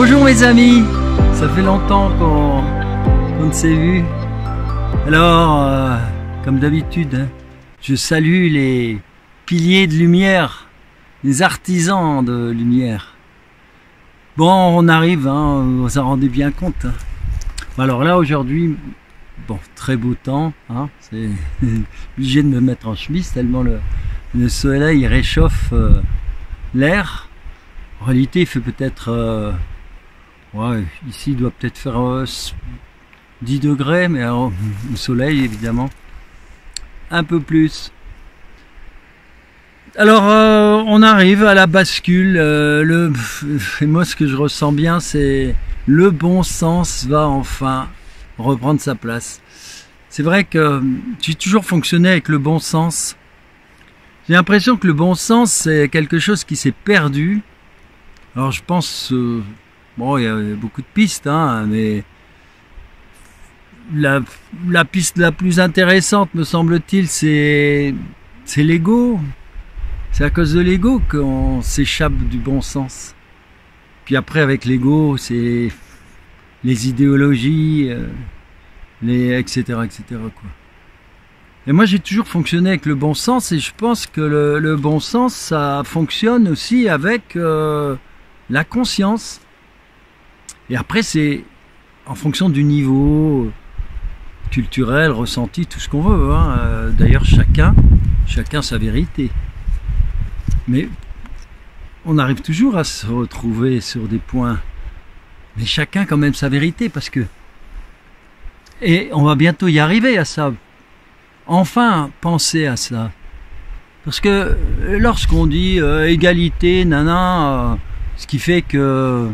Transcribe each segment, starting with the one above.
Bonjour mes amis, ça fait longtemps qu'on ne s'est vu. Alors, comme d'habitude, hein, je salue les piliers de lumière, les artisans de lumière. Bon, on arrive, hein, vous en rendez bien compte. Hein. Alors là, aujourd'hui, bon, très beau temps, hein, c'est obligé de me mettre en chemise tellement le soleil réchauffe l'air. En réalité, il fait peut-être... ouais, ici, il doit peut-être faire 10 degrés, mais alors, le soleil, évidemment, un peu plus. Alors, on arrive à la bascule. Et moi, ce que je ressens bien, c'est le bon sens va enfin reprendre sa place. C'est vrai que j'ai toujours fonctionné avec le bon sens. J'ai l'impression que le bon sens, c'est quelque chose qui s'est perdu. Alors, je pense... bon, il y a beaucoup de pistes, hein, mais la piste la plus intéressante, me semble-t-il, c'est l'ego. C'est à cause de l'ego qu'on s'échappe du bon sens. Puis après, avec l'ego, c'est les idéologies, etc., etc., quoi. Et moi, j'ai toujours fonctionné avec le bon sens, et je pense que le bon sens, ça fonctionne aussi avec la conscience. Et après, c'est en fonction du niveau culturel, ressenti, tout ce qu'on veut. Hein. D'ailleurs, chacun sa vérité. Mais on arrive toujours à se retrouver sur des points. Mais chacun quand même sa vérité, parce que... Et on va bientôt y arriver à ça. Enfin, penser à ça. Parce que lorsqu'on dit égalité, nana, ce qui fait que...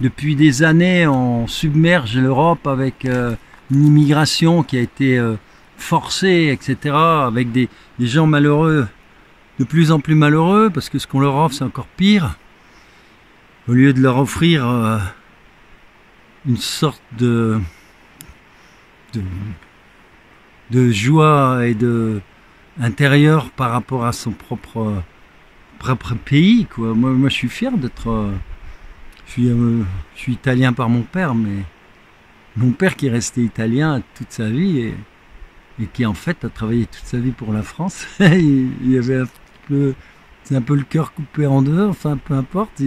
Depuis des années, on submerge l'Europe avec une immigration qui a été forcée, etc., avec des gens malheureux, de plus en plus malheureux, parce que ce qu'on leur offre, c'est encore pire. Au lieu de leur offrir une sorte de joie et de intérieur par rapport à son propre pays, quoi. Moi, je suis fier d'être... Je suis italien par mon père, mais mon père qui est resté italien toute sa vie et qui en fait a travaillé toute sa vie pour la France, il avait c'est un peu le cœur coupé en deux, enfin peu importe,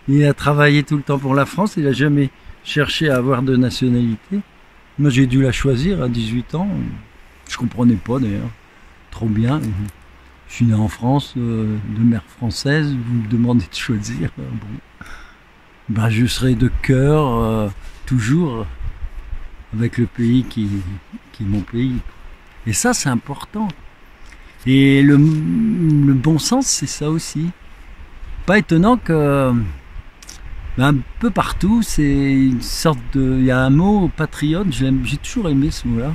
il a travaillé tout le temps pour la France, il n'a jamais cherché à avoir de nationalité. Moi j'ai dû la choisir à 18 ans, je comprenais pas d'ailleurs, trop bien. Je suis né en France, de mère française, vous me demandez de choisir, bon. Ben, je serai de cœur toujours avec le pays qui est mon pays. Et ça, c'est important. Et le bon sens, c'est ça aussi. Pas étonnant que ben, un peu partout, c'est une sorte de... Il y a un mot patriote, j'ai toujours aimé ce mot-là.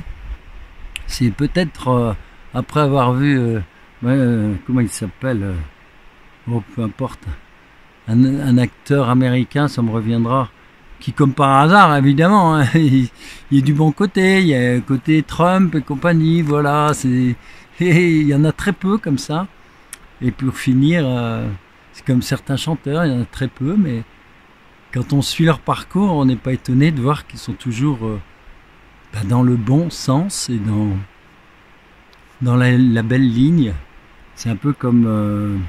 C'est peut-être après avoir vu... comment il s'appelle oh, peu importe. Un acteur américain, ça me reviendra, qui comme par hasard, évidemment, hein, il est du bon côté, il y a le côté Trump et compagnie, voilà, et il y en a très peu comme ça. Et pour finir, c'est comme certains chanteurs, il y en a très peu, mais quand on suit leur parcours, on n'est pas étonné de voir qu'ils sont toujours dans le bon sens et dans la belle ligne. C'est un peu comme...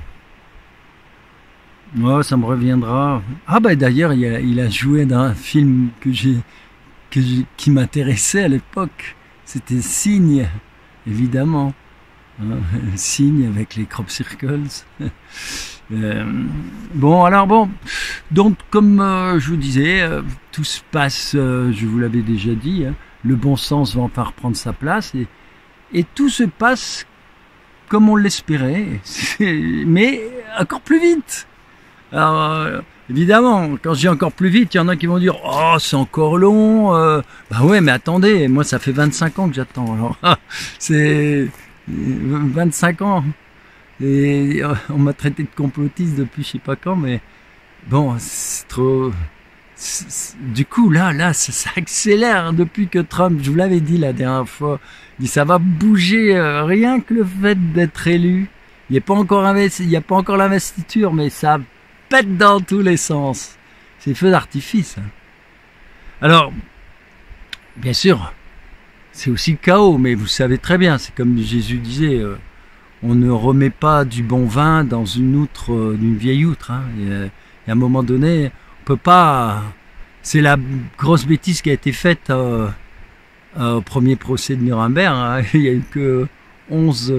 moi, ça me reviendra. Ah bah d'ailleurs, il a joué dans un film qui m'intéressait à l'époque. C'était Signe, évidemment. Signe avec les crop circles. Bon, alors bon. Donc, comme je vous disais, tout se passe, je vous l'avais déjà dit, hein, le bon sens va enfin reprendre sa place et tout se passe comme on l'espérait, mais encore plus vite. Alors, évidemment, quand je dis encore plus vite, il y en a qui vont dire « Oh, c'est encore long bah ouais, mais attendez, moi ça fait 25 ans que j'attends. Alors, c'est 25 ans. Et on m'a traité de complotiste depuis je sais pas quand, mais bon, c'est trop... Du coup, là, ça accélère depuis que Trump, je vous l'avais dit la dernière fois, il dit ça va bouger, rien que le fait d'être élu. Il n'y a pas encore l'investiture, mais ça pète dans tous les sens. C'est feux d'artifice. Hein. Alors, bien sûr, c'est aussi le chaos, mais vous savez très bien, c'est comme Jésus disait, on ne remet pas du bon vin dans une outre, d'une vieille outre. Hein. Et à un moment donné, on peut pas... C'est la grosse bêtise qui a été faite au premier procès de Nuremberg. Hein. Il n'y a eu que 11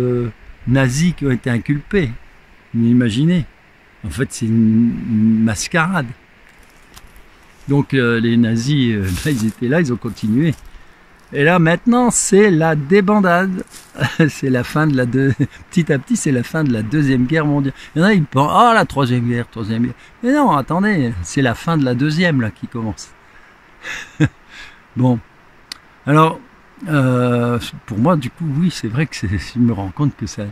nazis qui ont été inculpés. Vous imaginez? En fait, c'est une mascarade. Donc les nazis, ils étaient là, ils ont continué. Et là, maintenant, c'est la débandade. C'est la fin de la petit à petit, c'est la fin de la Deuxième Guerre mondiale. Il y en a, ils pensent, ah, la Troisième Guerre. Mais non, attendez, c'est la fin de la deuxième, là, qui commence. Bon. Alors, pour moi, du coup, oui, c'est vrai que je me rends compte que ça,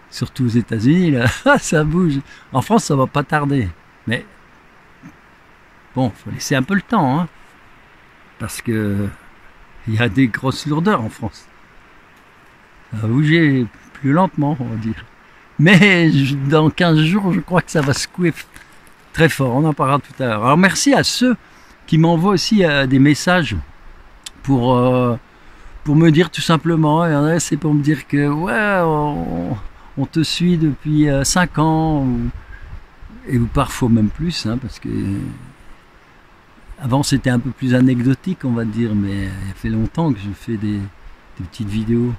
surtout aux États-Unis, là, ça bouge. En France, ça va pas tarder. Mais, bon, faut laisser un peu le temps, hein. Parce que, il y a des grosses lourdeurs en France. Ça va bouger plus lentement, on va dire. Mais dans 15 jours, je crois que ça va secouer très fort. On en parlera tout à l'heure. Alors merci à ceux qui m'envoient aussi des messages pour me dire tout simplement, c'est pour me dire que ouais, on te suit depuis 5 ans, ou parfois même plus, hein, parce que avant c'était un peu plus anecdotique, on va dire, mais il fait longtemps que je fais des petites vidéos.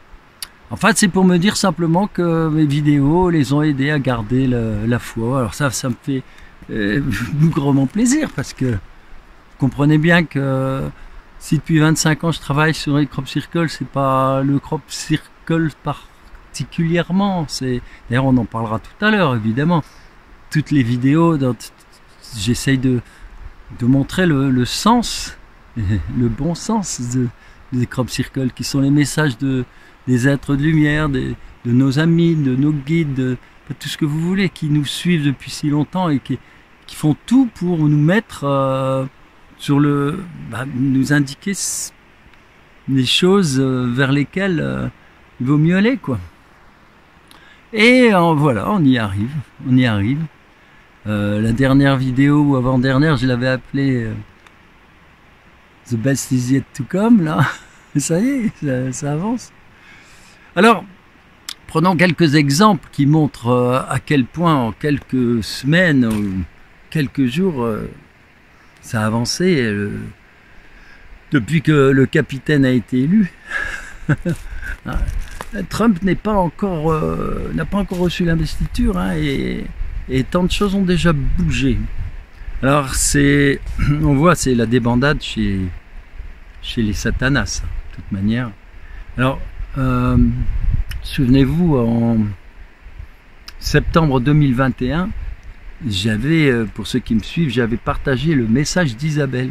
En fait, c'est pour me dire simplement que mes vidéos les ont aidés à garder la foi. Alors ça me fait bougrement plaisir, parce que vous comprenez bien que si depuis 25 ans je travaille sur les crop circles, c'est pas le crop circle particulièrement. D'ailleurs, on en parlera tout à l'heure, évidemment. Toutes les vidéos, j'essaye de montrer le sens, le bon sens des crop circles, qui sont les messages des êtres de lumière, de nos amis, de nos guides, de tout ce que vous voulez, qui nous suivent depuis si longtemps et qui font tout pour nous mettre nous indiquer les choses vers lesquelles il vaut mieux aller, quoi. Et voilà, on y arrive. La dernière vidéo ou avant-dernière, je l'avais appelée The Best Is Yet To Come, là. Ça y est, ça avance. Alors, prenons quelques exemples qui montrent à quel point en quelques semaines ou quelques jours ça a avancé depuis que le capitaine a été élu. Trump n'a pas encore reçu l'investiture, hein, et tant de choses ont déjà bougé. Alors on voit, c'est la débandade chez les satanas, de toute manière. Alors, souvenez-vous, en septembre 2021, j'avais, pour ceux qui me suivent, j'avais partagé le message d'Isabelle.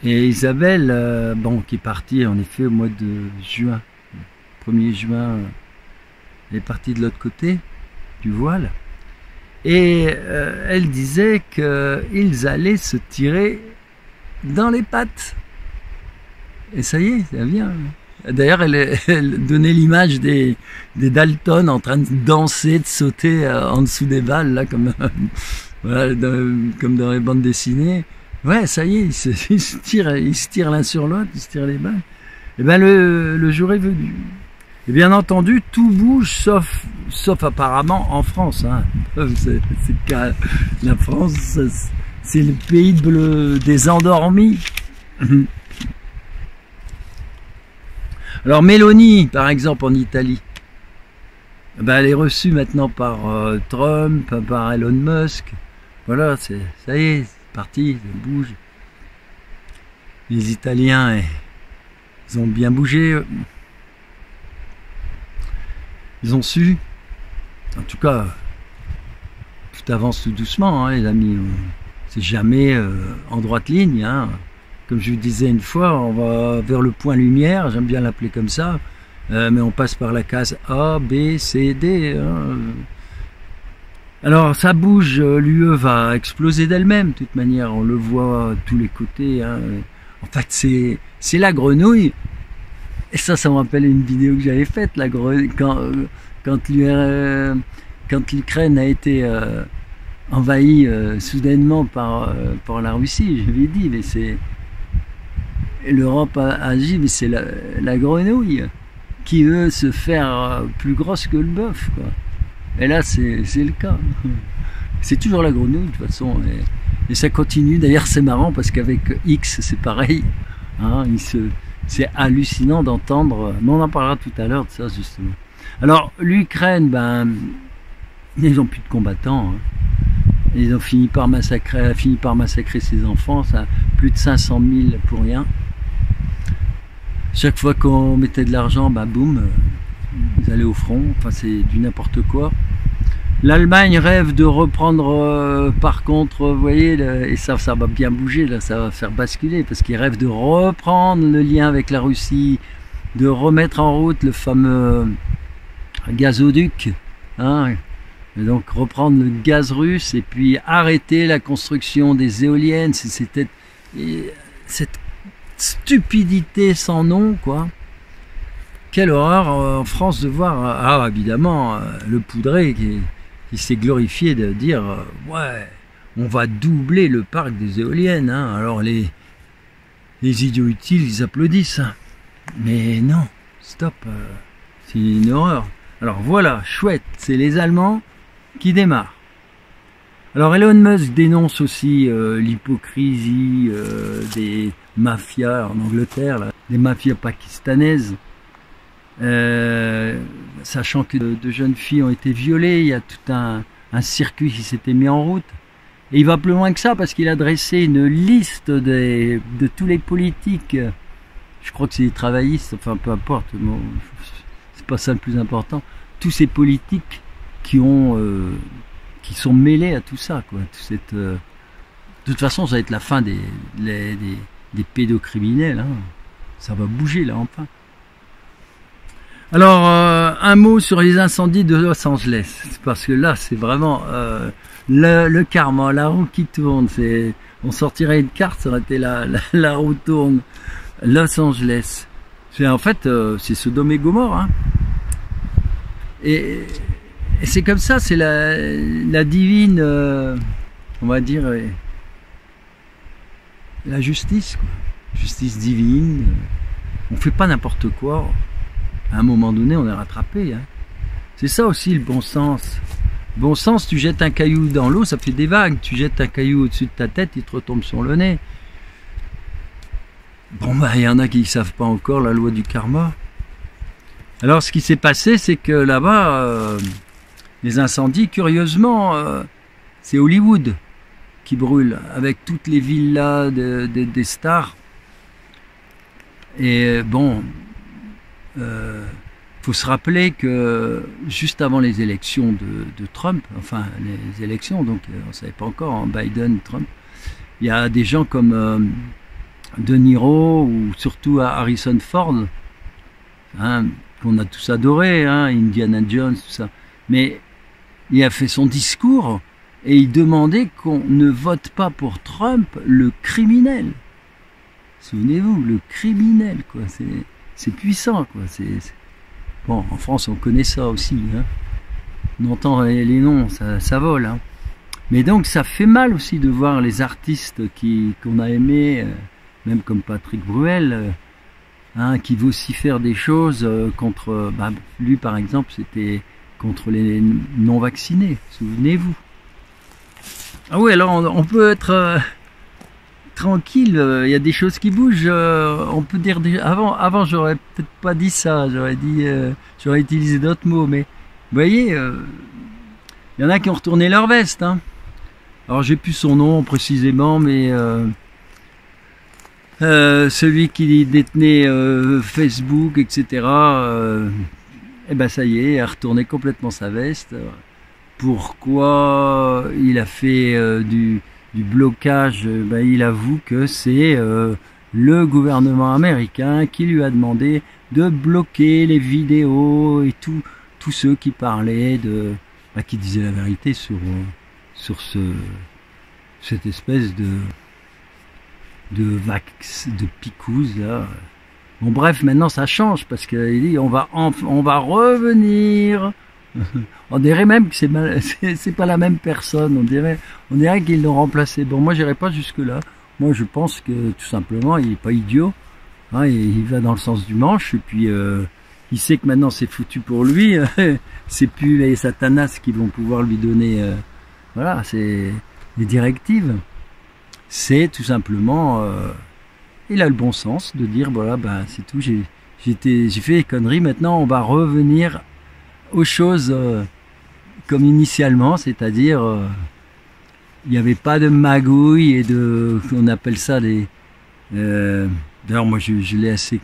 Et Isabelle, qui est partie en effet au mois de juin, 1er juin, elle est partie de l'autre côté du voile. Et elle disait qu'ils allaient se tirer dans les pattes. Et ça y est, ça vient. D'ailleurs, elle donnait l'image des Dalton en train de danser, de sauter en dessous des balles, là, comme dans les bandes dessinées. Ouais, ça y est, ils se tirent l'un sur l'autre, ils se tirent les balles. Et bien, le jour est venu. Et bien entendu, tout bouge, sauf apparemment en France. Hein. La France, c'est le pays des endormis. Alors Mélanie, par exemple, en Italie, elle est reçue maintenant par Trump, par Elon Musk. Voilà, ça y est, c'est parti, ça bouge. Les Italiens, ils ont bien bougé. Ils ont su. En tout cas, tout avance tout doucement, hein, les amis. C'est jamais en droite ligne, hein. Comme je vous disais une fois, on va vers le point lumière, j'aime bien l'appeler comme ça, mais on passe par la case A, B, C, D. Hein. Alors ça bouge, l'UE va exploser d'elle-même, de toute manière, on le voit à tous les côtés. Hein. En fait, c'est la grenouille. Et ça me rappelle une vidéo que j'avais faite, quand l'Ukraine a été envahi soudainement par la Russie, je l'ai dit, mais c'est l'Europe a agi, mais c'est la grenouille qui veut se faire plus grosse que le bœuf, quoi. Et là, c'est le cas. C'est toujours la grenouille, de toute façon. Et ça continue. D'ailleurs, c'est marrant parce qu'avec X, c'est pareil. Hein, c'est hallucinant d'entendre. Mais on en parlera tout à l'heure de ça, justement. Alors, l'Ukraine, ben, ils n'ont plus de combattants. Hein. Ils ont fini par massacrer ses enfants. Ça, plus de 500 000 pour rien. Chaque fois qu'on mettait de l'argent, bah boum, ils allaient au front. Enfin, c'est du n'importe quoi. L'Allemagne rêve de reprendre, par contre, vous voyez, et ça va bien bouger, là, ça va faire basculer, parce qu'ils rêvent de reprendre le lien avec la Russie, de remettre en route le fameux gazoduc, hein, et donc reprendre le gaz russe, et puis arrêter la construction des éoliennes. C'était cette stupidité sans nom, quoi. Quelle horreur en France de voir, évidemment, le Poudré qui s'est glorifié de dire ouais, on va doubler le parc des éoliennes, hein. Alors les idiots utiles, ils applaudissent, mais non, stop, c'est une horreur. Alors voilà, chouette, c'est les Allemands qui démarrent. Alors Elon Musk dénonce aussi l'hypocrisie des mafias en Angleterre, là, des mafias pakistanaises. Sachant que de jeunes filles ont été violées, il y a tout un circuit qui s'était mis en route. Et il va plus loin que ça parce qu'il a dressé une liste de tous les politiques. Je crois que c'est des travaillistes, enfin peu importe, bon, c'est pas ça le plus important. Tous ces politiques qui sont mêlés à tout ça, quoi. De toute façon, ça va être la fin des pédocriminels, hein. Ça va bouger là enfin. Alors, un mot sur les incendies de Los Angeles, parce que là, c'est vraiment le karma, la roue qui tourne. On sortirait une carte, ça aurait été la roue tourne. Los Angeles. En fait, c'est Sodome et Gomorrhe. Hein. Et c'est comme ça, c'est la divine, on va dire, la justice, quoi. Justice divine. On fait pas n'importe quoi. À un moment donné, on est rattrapé. Hein. C'est ça aussi le bon sens. Bon sens, tu jettes un caillou dans l'eau, ça fait des vagues. Tu jettes un caillou au-dessus de ta tête, il te retombe sur le nez. Bon, bah, il y en a qui ne savent pas encore la loi du karma. Alors, ce qui s'est passé, c'est que là-bas, les incendies, curieusement, c'est Hollywood qui brûle, avec toutes les villas des stars. Et bon... faut se rappeler que juste avant les élections de Trump, enfin les élections, donc on ne savait pas encore, hein, Biden, Trump, il y a des gens comme De Niro ou surtout Harrison Ford, hein, qu'on a tous adoré, hein, Indiana Jones, tout ça, mais il a fait son discours et il demandait qu'on ne vote pas pour Trump, le criminel. Souvenez-vous, le criminel, quoi, c'est puissant, quoi. Bon, en France, on connaît ça aussi. Hein. On entend les noms, ça vole. Hein. Mais donc, ça fait mal aussi de voir les artistes qu'on a aimés, même comme Patrick Bruel, hein, qui vocifèrent des choses contre... lui, par exemple, c'était contre les non-vaccinés. Souvenez-vous. Ah oui, alors on peut être... tranquille, il y a des choses qui bougent. On peut dire avant j'aurais peut-être pas dit ça, j'aurais utilisé d'autres mots, mais vous voyez, il y en a qui ont retourné leur veste. Hein. Alors j'ai plus son nom précisément, mais celui qui détenait Facebook, etc. Et ben ça y est, il a retourné complètement sa veste. Pourquoi il a fait du blocage, il avoue que c'est le gouvernement américain qui lui a demandé de bloquer les vidéos et tous ceux qui parlaient qui disaient la vérité sur cette espèce de picouse là. Bon bref, maintenant ça change parce qu'il dit on va revenir On dirait même que c'est pas la même personne. On dirait qu'ils l'ont remplacé. Bon, moi, j'irai pas jusque là. Moi, je pense que tout simplement, il est pas idiot. Hein, il va dans le sens du manche. Et puis, il sait que maintenant, c'est foutu pour lui. C'est plus les satanas qui vont pouvoir lui donner. Voilà, c'est les directives. C'est tout simplement. Il a le bon sens de dire voilà, ben c'est tout. J'ai fait des conneries. Maintenant, on va revenir aux choses comme initialement, c'est-à-dire il n'y avait pas de magouille et de, on appelle ça des. D'ailleurs, moi, je l'ai assez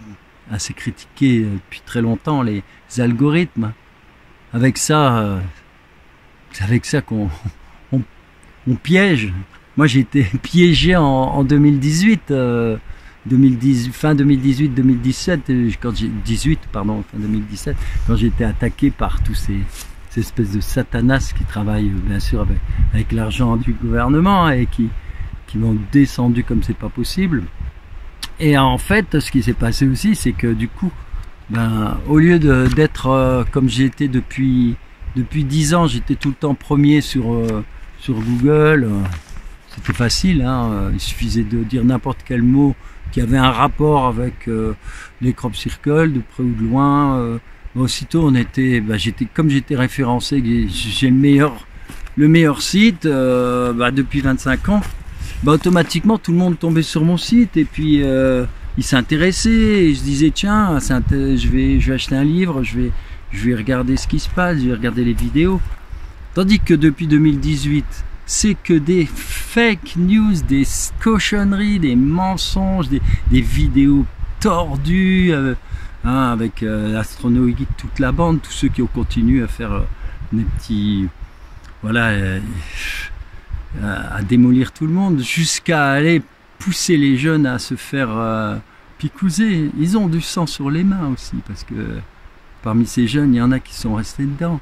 critiqué depuis très longtemps les algorithmes. Avec ça, c'est avec ça qu'on on piège. Moi, j'ai été piégé en 2018. 2010, fin 2018-2017, quand j'ai 18 pardon, fin 2017, quand j'ai été attaqué par tous ces espèces de satanas qui travaillent bien sûr avec l'argent du gouvernement, hein, et qui m'ont descendu comme c'est pas possible. Et en fait, ce qui s'est passé aussi, c'est que du coup, ben, au lieu d'être comme j'ai été depuis 10 ans, j'étais tout le temps premier sur Google. C'était facile, hein, il suffisait de dire n'importe quel mot qui avait un rapport avec les crop circles, de près ou de loin. Aussitôt, on était, comme j'étais référencé, j'ai le meilleur site depuis 25 ans. Automatiquement, tout le monde tombait sur mon site et puis il s'intéressait. Et je disais tiens, je vais acheter un livre, je vais regarder ce qui se passe, je vais regarder les vidéos. Tandis que depuis 2018, c'est que des fake news, des cochonneries, des mensonges, des vidéos tordues, avec l'Astrono Geek, toute la bande, tous ceux qui ont continué à faire des petits, voilà, à démolir tout le monde, jusqu'à aller pousser les jeunes à se faire picouser. Ils ont du sang sur les mains aussi, parce que parmi ces jeunes, il y en a qui sont restés dedans.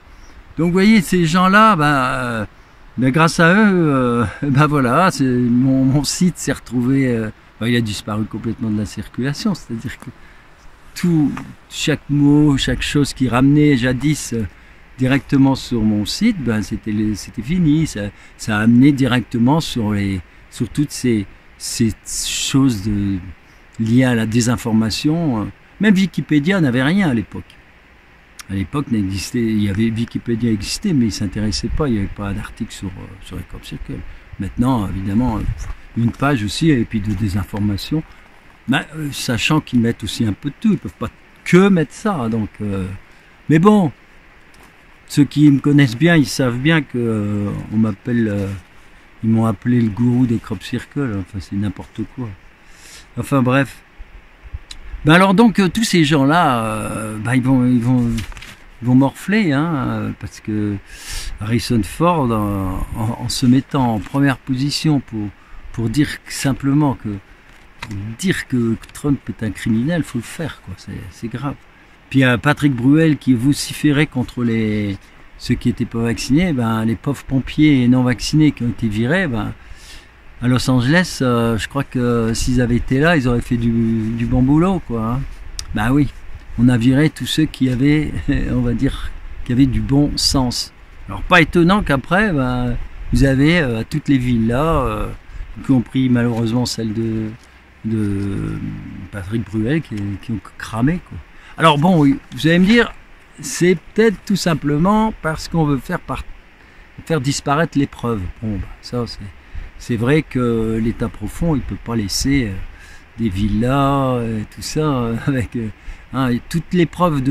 Donc vous voyez, ces gens-là, grâce à eux, voilà, mon site s'est retrouvé, il a disparu complètement de la circulation, c'est-à-dire que chaque mot, chaque chose qui ramenait jadis directement sur mon site, c'était fini, ça a amené directement sur toutes ces choses liées à la désinformation. Même Wikipédia n'avait rien à l'époque. À l'époque, Wikipédia existait, mais il ne s'intéressait pas, il n'y avait pas d'article sur les crop circles. Maintenant, évidemment, une page aussi, et puis de désinformation, sachant qu'ils mettent aussi un peu de tout, ils ne peuvent pas que mettre ça. Donc, mais bon, ceux qui me connaissent bien, ils savent bien que ils m'ont appelé le gourou des crop circles, enfin c'est n'importe quoi. Enfin bref. Alors donc tous ces gens-là, ils vont morfler, hein, parce que Harrison Ford, en se mettant en première position pour dire simplement que Trump est un criminel, faut le faire, quoi. C'est grave. Puis il y a Patrick Bruel qui vociférait contre ceux qui n'étaient pas vaccinés, les pauvres pompiers non vaccinés qui ont été virés, à Los Angeles, je crois que s'ils avaient été là, ils auraient fait du bon boulot, quoi. Hein. Oui, on a viré tous ceux qui avaient, on va dire, qui avaient du bon sens. Alors pas étonnant qu'après, vous avez à toutes les villes là, y compris malheureusement celle de Patrick Bruel, qui ont cramé, quoi. Alors bon, vous allez me dire, c'est peut-être tout simplement parce qu'on veut faire disparaître les preuves. Bon, ça c'est vrai que l'État profond, il ne peut pas laisser des villas, tout ça, avec toutes les preuves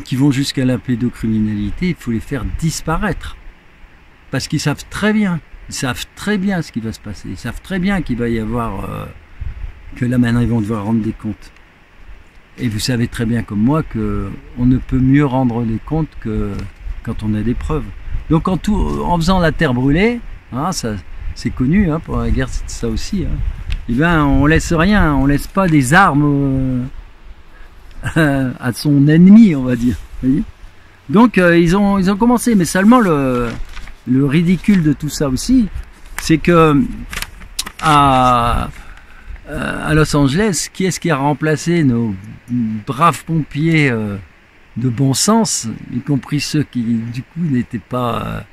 qui vont jusqu'à la pédocriminalité, il faut les faire disparaître. Parce qu'ils savent très bien ce qui va se passer. Ils savent très bien qu'il va y avoir, que là maintenant ils vont devoir rendre des comptes. Et vous savez très bien comme moi qu'on ne peut mieux rendre des comptes que quand on a des preuves. Donc en faisant la terre brûlée, ça c'est connu, pour la guerre c'est ça aussi. On laisse rien, on laisse pas des armes à son ennemi, on va dire. Vous voyez. Donc ils ont commencé, mais seulement le ridicule de tout ça aussi, c'est que à Los Angeles, qui est-ce qui a remplacé nos braves pompiers de bon sens, y compris ceux qui du coup n'étaient pas,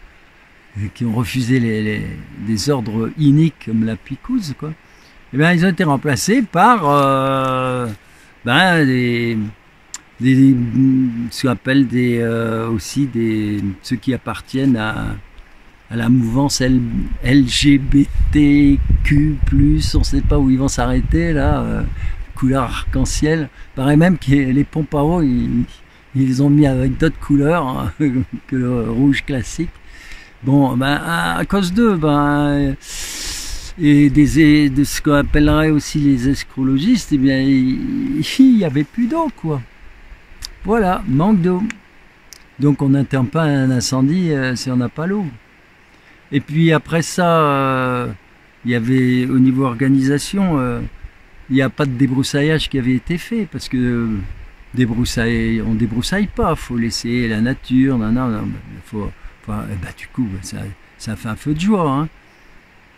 qui ont refusé des ordres iniques comme la picouse, quoi. Eh bien, ils ont été remplacés par ce qu'on appelle aussi ceux qui appartiennent à la mouvance LGBTQ+, on ne sait pas où ils vont s'arrêter là, couleur arc-en-ciel. Paraît même que les pompes à eau, ils les ont mis avec d'autres couleurs hein, que le rouge classique. Bon, ben à cause d'eux, ben et de ce qu'on appellerait aussi les escrologistes, eh bien il y avait plus d'eau, quoi. Voilà, manque d'eau. Donc on n'atteint pas un incendie si on n'a pas l'eau. Et puis après ça, il y avait au niveau organisation, il n'y a pas de débroussaillage qui avait été fait parce que on débroussaille pas, faut laisser la nature, du coup ça fait un feu de joie. Hein.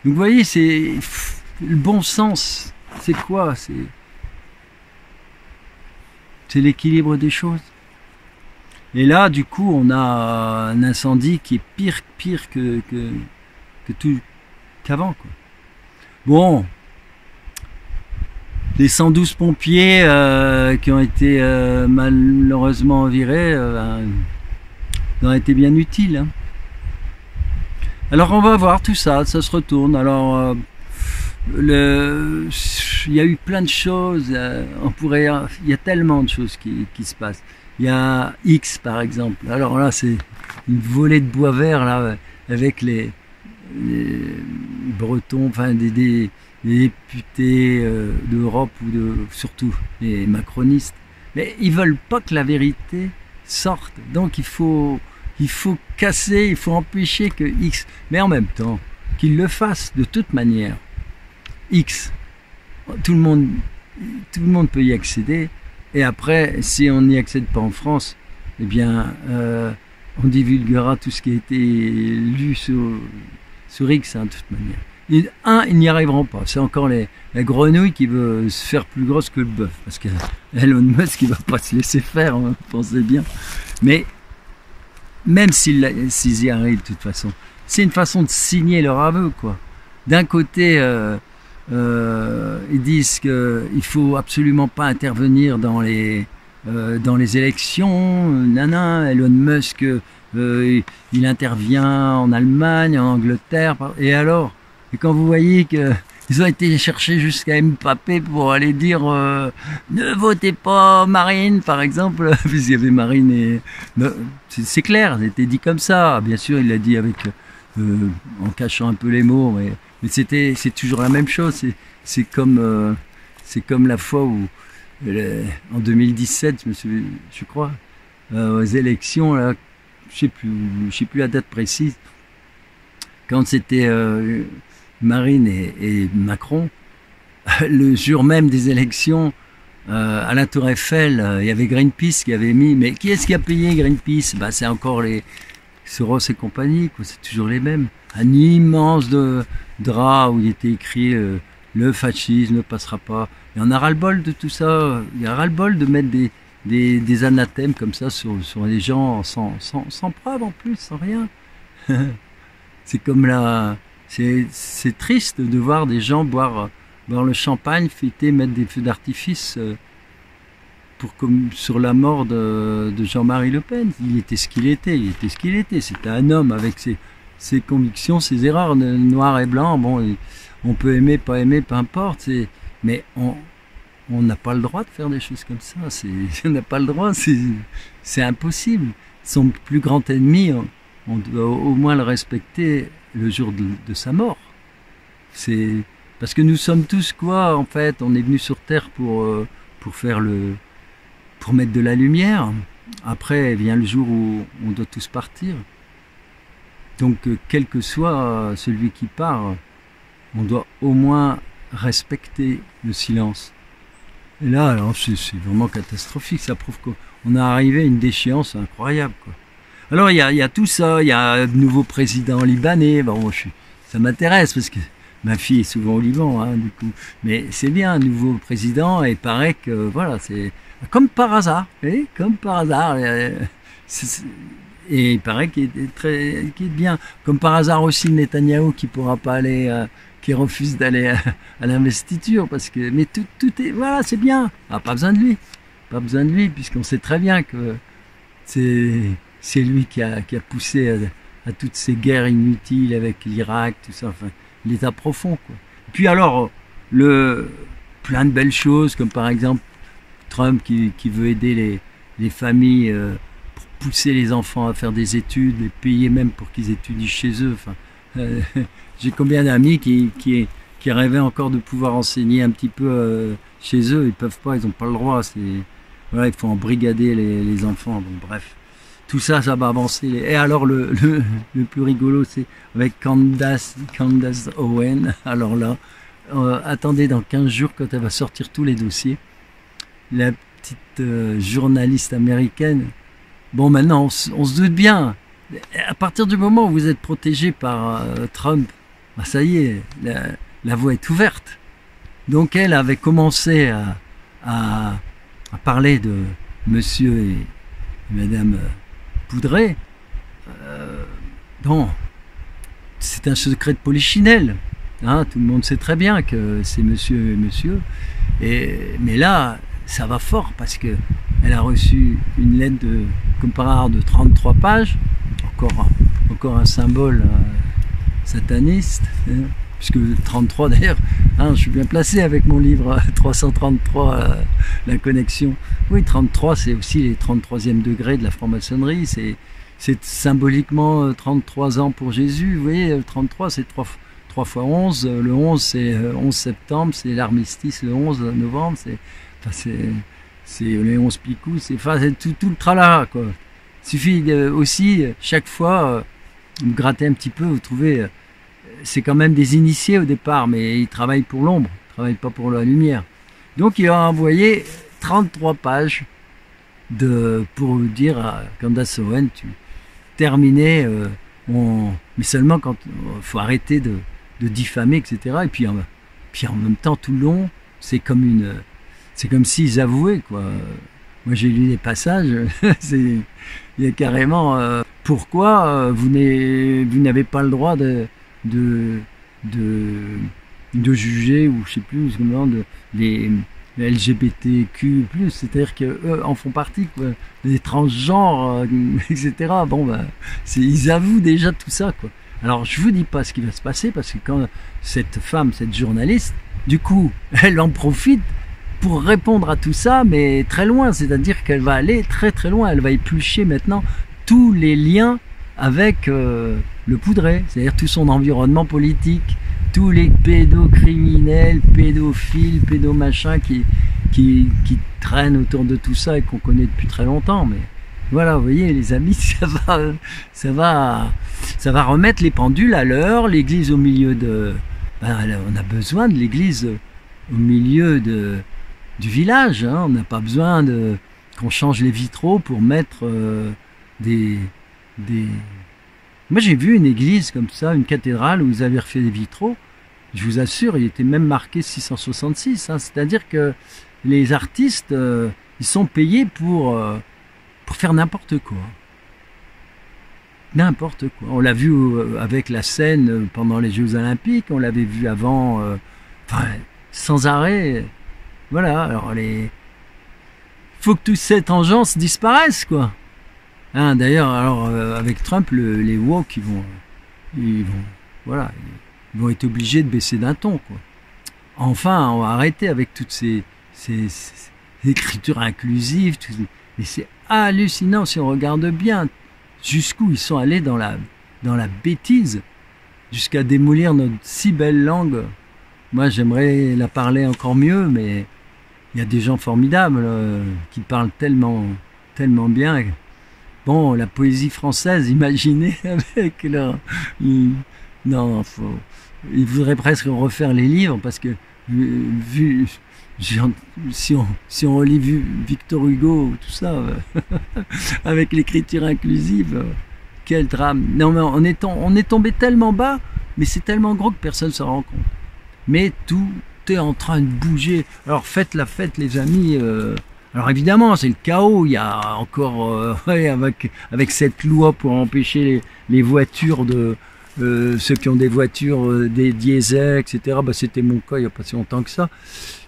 Donc vous voyez, c'est le bon sens. C'est quoi? C'est l'équilibre des choses. Et là, du coup, on a un incendie qui est pire qu'avant, quoi. Bon, les 112 pompiers qui ont été malheureusement virés ont été bien utiles. Hein. Alors on va voir tout ça, ça se retourne. Alors il y a eu plein de choses. Il y a tellement de choses qui se passent. Il y a X par exemple. Alors là, c'est une volée de bois vert là, avec les Bretons, enfin des députés d'Europe ou surtout les macronistes. Mais ils veulent pas que la vérité sorte. Donc il faut casser, il faut empêcher que X. Mais en même temps, qu'ils le fassent de toute manière. X, tout le monde peut y accéder. Et après, si on n'y accède pas en France, eh bien, on divulguera tout ce qui a été lu sur X, hein, de toute manière. Et ils n'y arriveront pas. C'est encore la grenouille qui veut se faire plus grosse que le bœuf. Parce que Elon Musk, il va pas se laisser faire, hein, pensez bien. Mais, même s'ils y arrivent, de toute façon, c'est une façon de signer leur aveu, quoi. D'un côté, ils disent qu'il faut absolument pas intervenir dans les élections. Elon Musk, il intervient en Allemagne, en Angleterre. Et alors? Et quand vous voyez qu'ils ont été chercher jusqu'à Mbappé pour aller dire ne votez pas Marine, par exemple, puisqu'il y avait Marine et... C'est clair, c'était dit comme ça. Bien sûr, il l'a dit avec en cachant un peu les mots, mais c'est toujours la même chose. C'est comme la fois où en 2017, je crois, aux élections là, je sais plus la date précise, quand c'était Marine et Macron, le jour même des élections, à la Tour Eiffel, il y avait Greenpeace qui avait mis, mais qui est-ce qui a payé Greenpeace? Bah, c'est encore les Soros et compagnie, quoi, c'est toujours les mêmes. Un immense drap où il était écrit le fascisme ne passera pas. Il y en a ras-le-bol de tout ça, il y a ras-le-bol de mettre des anathèmes comme ça sur les gens sans preuve en plus, sans rien. C'est comme c'est triste de voir des gens boire le champagne, fêter, mettre des feux d'artifice sur la mort de Jean-Marie Le Pen. Il était ce qu'il était, C'était un homme avec ses convictions, ses erreurs, noir et blanc. Bon, on peut aimer, pas aimer, peu importe. Mais on n'a pas le droit de faire des choses comme ça. On n'a pas le droit, c'est impossible. Son plus grand ennemi, on doit au moins le respecter le jour de sa mort. C'est parce que nous sommes tous quoi, en fait. On est venus sur Terre pour mettre de la lumière. Après vient le jour où on doit tous partir. Donc quel que soit celui qui part, on doit au moins respecter le silence. Et là, alors c'est vraiment catastrophique. Ça prouve qu'on est arrivé à une déchéance incroyable, quoi. Alors il y a tout ça, il y a un nouveau président libanais. Bon, ça m'intéresse parce que ma fille est souvent au Liban, hein, du coup. Mais c'est bien, un nouveau président, et il paraît que voilà, Comme par hasard, comme par hasard. Et il paraît qu'il est bien. Comme par hasard aussi Netanyahou qui pourra pas aller, qui refuse d'aller à l'investiture parce que, mais tout est, voilà, c'est bien. Ah, pas besoin de lui, pas besoin de lui puisqu'on sait très bien que c'est lui qui a poussé à toutes ces guerres inutiles avec l'Irak, tout ça. Enfin, l'état profond, quoi. Et puis alors plein de belles choses comme par exemple Trump qui veut aider les familles pour pousser les enfants à faire des études, les payer même pour qu'ils étudient chez eux. Enfin, j'ai combien d'amis qui rêvaient encore de pouvoir enseigner un petit peu chez eux. Ils peuvent pas, ils n'ont pas le droit. Voilà, il faut embrigader les enfants. Bon, bref, tout ça, ça va avancer. Et alors le plus rigolo, c'est avec Candace Owen. Alors là, attendez dans 15 jours quand elle va sortir tous les dossiers. La petite journaliste américaine. Bon, maintenant, on se doute bien. À partir du moment où vous êtes protégé par Trump, bah, ça y est, la voie est ouverte. Donc elle avait commencé à parler de monsieur et madame Poudret. Bon, c'est un secret de polichinelle. Hein, tout le monde sait très bien que c'est monsieur et monsieur. Mais là, ça va fort parce que elle a reçu une lettre comme par hasard de 33 pages, encore un symbole sataniste, hein, puisque 33 d'ailleurs, hein, je suis bien placé avec mon livre 333, la connexion. Oui, 33 c'est aussi les 33e degrés de la franc-maçonnerie, c'est symboliquement 33 ans pour Jésus, vous voyez, 33 c'est 3 fois 11, le 11 c'est 11 septembre, c'est l'armistice le 11 novembre, c'est les 11 picous, c'est tout le tralala, quoi. Il suffit aussi, chaque fois, vous grattez un petit peu, vous trouvez, c'est quand même des initiés au départ, mais ils travaillent pour l'ombre, ils ne travaillent pas pour la lumière. Donc il a envoyé 33 pages pour dire à Candace Owen, tu terminé, mais seulement quand il faut arrêter de diffamer, etc. Et puis en même temps, tout le long, c'est comme s'ils avouaient, quoi. Moi, j'ai lu les passages, il y a carrément pourquoi vous n'avez pas le droit de juger, ou je sais plus comment, les LGBTQ+, c'est-à-dire qu'eux en font partie, quoi. Les transgenres, etc. Bon, bah, ils avouent déjà tout ça, quoi. Alors, je vous dis pas ce qui va se passer, parce que quand cette femme, cette journaliste, du coup, elle en profite pour répondre à tout ça, mais très loin, c'est-à-dire qu'elle va aller très très loin, elle va éplucher maintenant tous les liens avec le Poudret, c'est-à-dire tout son environnement politique, tous les pédocriminels, pédophiles, pédomachins qui traînent autour de tout ça et qu'on connaît depuis très longtemps. Mais voilà, vous voyez les amis, ça va remettre les pendules à l'heure, l'église au milieu on a besoin de l'église au milieu du village, hein. On n'a pas besoin qu'on change les vitraux pour mettre Moi j'ai vu une église comme ça, une cathédrale où ils avaient refait des vitraux. Je vous assure, il était même marqué 666, hein. C'est-à-dire que les artistes, ils sont payés pour faire n'importe quoi. N'importe quoi. On l'a vu avec la scène pendant les Jeux Olympiques, on l'avait vu avant, sans arrêt. Voilà, alors faut que toutes ces tangences disparaissent, quoi. Hein, d'ailleurs, alors avec Trump, les woke, ils vont être obligés de baisser d'un ton, quoi. Enfin, on va arrêter avec toutes ces écritures inclusives. Mais c'est hallucinant si on regarde bien jusqu'où ils sont allés dans la bêtise, jusqu'à démolir notre si belle langue. Moi, j'aimerais la parler encore mieux, mais il y a des gens formidables qui parlent tellement bien. Bon, la poésie française, imaginez avec leur... Non, ils voudraient presque refaire les livres parce que si on relit Victor Hugo, tout ça, avec l'écriture inclusive, quel drame. Non, mais on est tombé tellement bas, mais c'est tellement gros que personne ne se rend compte. Mais tout est en train de bouger. Alors faites la fête, les amis, Alors évidemment, c'est le chaos. Il y a encore, ouais, avec cette loi pour empêcher les voitures de ceux qui ont des voitures, des diesels, etc. Bah, c'était mon cas il n'y a pas si longtemps que ça.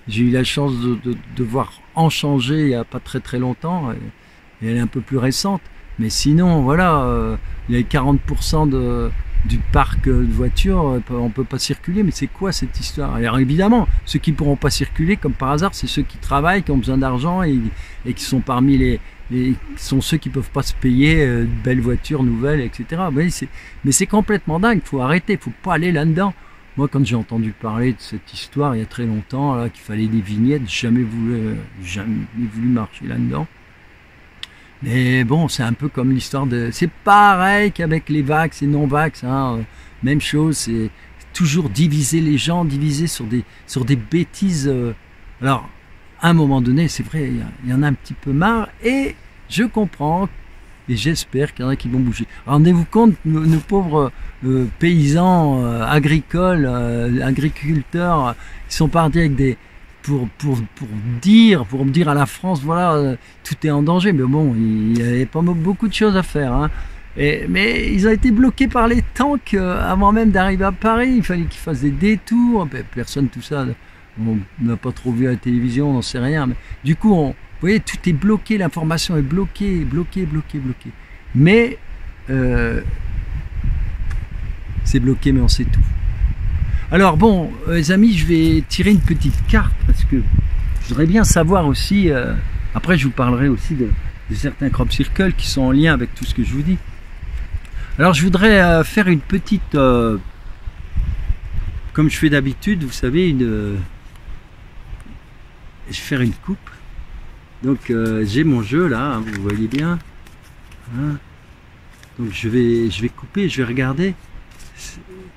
J'ai eu la chance de voir en changer il n'y a pas très longtemps. Et elle est un peu plus récente. Mais sinon, voilà, il y a 40% du parc de voitures, on ne peut pas circuler. Mais c'est quoi cette histoire? Alors évidemment, ceux qui ne pourront pas circuler, comme par hasard, c'est ceux qui travaillent, qui ont besoin d'argent et qui sont parmi sont ceux qui ne peuvent pas se payer de belles voitures nouvelles, etc. Mais c'est complètement dingue, il faut arrêter, il ne faut pas aller là-dedans. Moi, quand j'ai entendu parler de cette histoire il y a très longtemps, là, qu'il fallait des vignettes, jamais voulu marcher là-dedans. Mais bon, c'est un peu comme l'histoire de... C'est pareil qu'avec les vax et non-vax, hein. Même chose, c'est toujours diviser les gens, diviser sur des bêtises. Alors, à un moment donné, c'est vrai, il y en a un petit peu marre, et je comprends, et j'espère qu'il y en a qui vont bouger. Rendez-vous compte, nos pauvres paysans agricoles, agriculteurs, ils sont partis avec des... Pour dire à la France, voilà, tout est en danger. Mais bon, il n'y avait pas beaucoup de choses à faire, hein. Mais ils ont été bloqués par les tanks avant même d'arriver à Paris. Il fallait qu'ils fassent des détours. Personne, tout ça, on n'a pas trop vu à la télévision, on n'en sait rien. Mais du coup, vous voyez, tout est bloqué, l'information est bloquée. Mais c'est bloqué, mais on sait tout. Alors bon, les amis, je vais tirer une petite carte parce que je voudrais bien savoir aussi, après je vous parlerai aussi de certains crop circles qui sont en lien avec tout ce que je vous dis. Alors je voudrais faire une petite, comme je fais d'habitude, vous savez, je vais faire une coupe. Donc j'ai mon jeu là, hein, vous voyez bien. Hein. Donc je vais couper, je vais regarder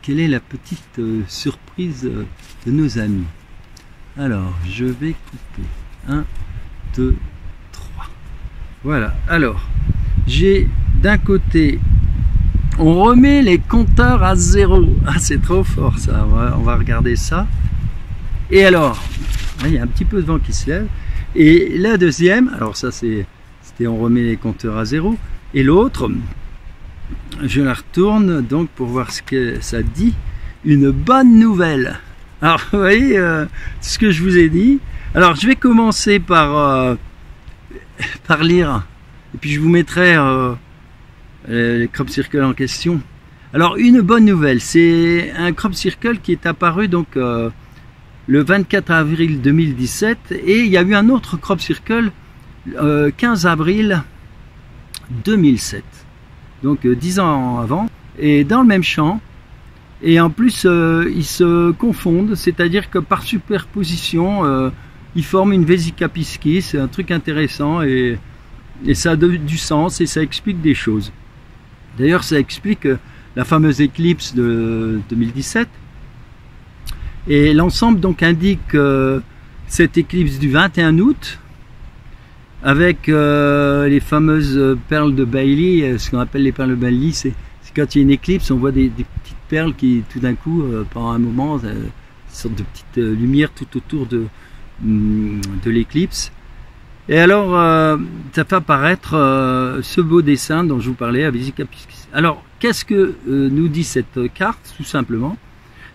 quelle est la petite surprise de nos amis. Alors, je vais couper. 1, 2, 3. Voilà. Alors, j'ai d'un côté, on remet les compteurs à 0. Ah, c'est trop fort ça. On va regarder ça. Et alors, il y a un petit peu de vent qui se lève. Et la deuxième, alors ça c'était on remet les compteurs à 0. Et l'autre, je la retourne donc pour voir ce que ça dit. Une bonne nouvelle. Alors vous voyez ce que je vous ai dit. Alors je vais commencer par lire et puis je vous mettrai les crop circles en question. Alors une bonne nouvelle, c'est un crop circle qui est apparu donc le 24 avril 2017 et il y a eu un autre crop circle 15 avril 2007. Donc 10 ans avant, et dans le même champ, et en plus ils se confondent, c'est-à-dire que par superposition, ils forment une Vesica piscis, c'est un truc intéressant, et ça a du sens, et ça explique des choses. D'ailleurs, ça explique la fameuse éclipse de 2017, et l'ensemble donc indique cette éclipse du 21 août, avec les fameuses perles de Bailey. Ce qu'on appelle les perles de Bailey, c'est quand il y a une éclipse, on voit des petites perles qui tout d'un coup, pendant un moment, une sorte de petite lumière tout autour de l'éclipse. Et alors, ça fait apparaître ce beau dessin dont je vous parlais, à Vesica piscis. Alors, qu'est-ce que nous dit cette carte? Tout simplement,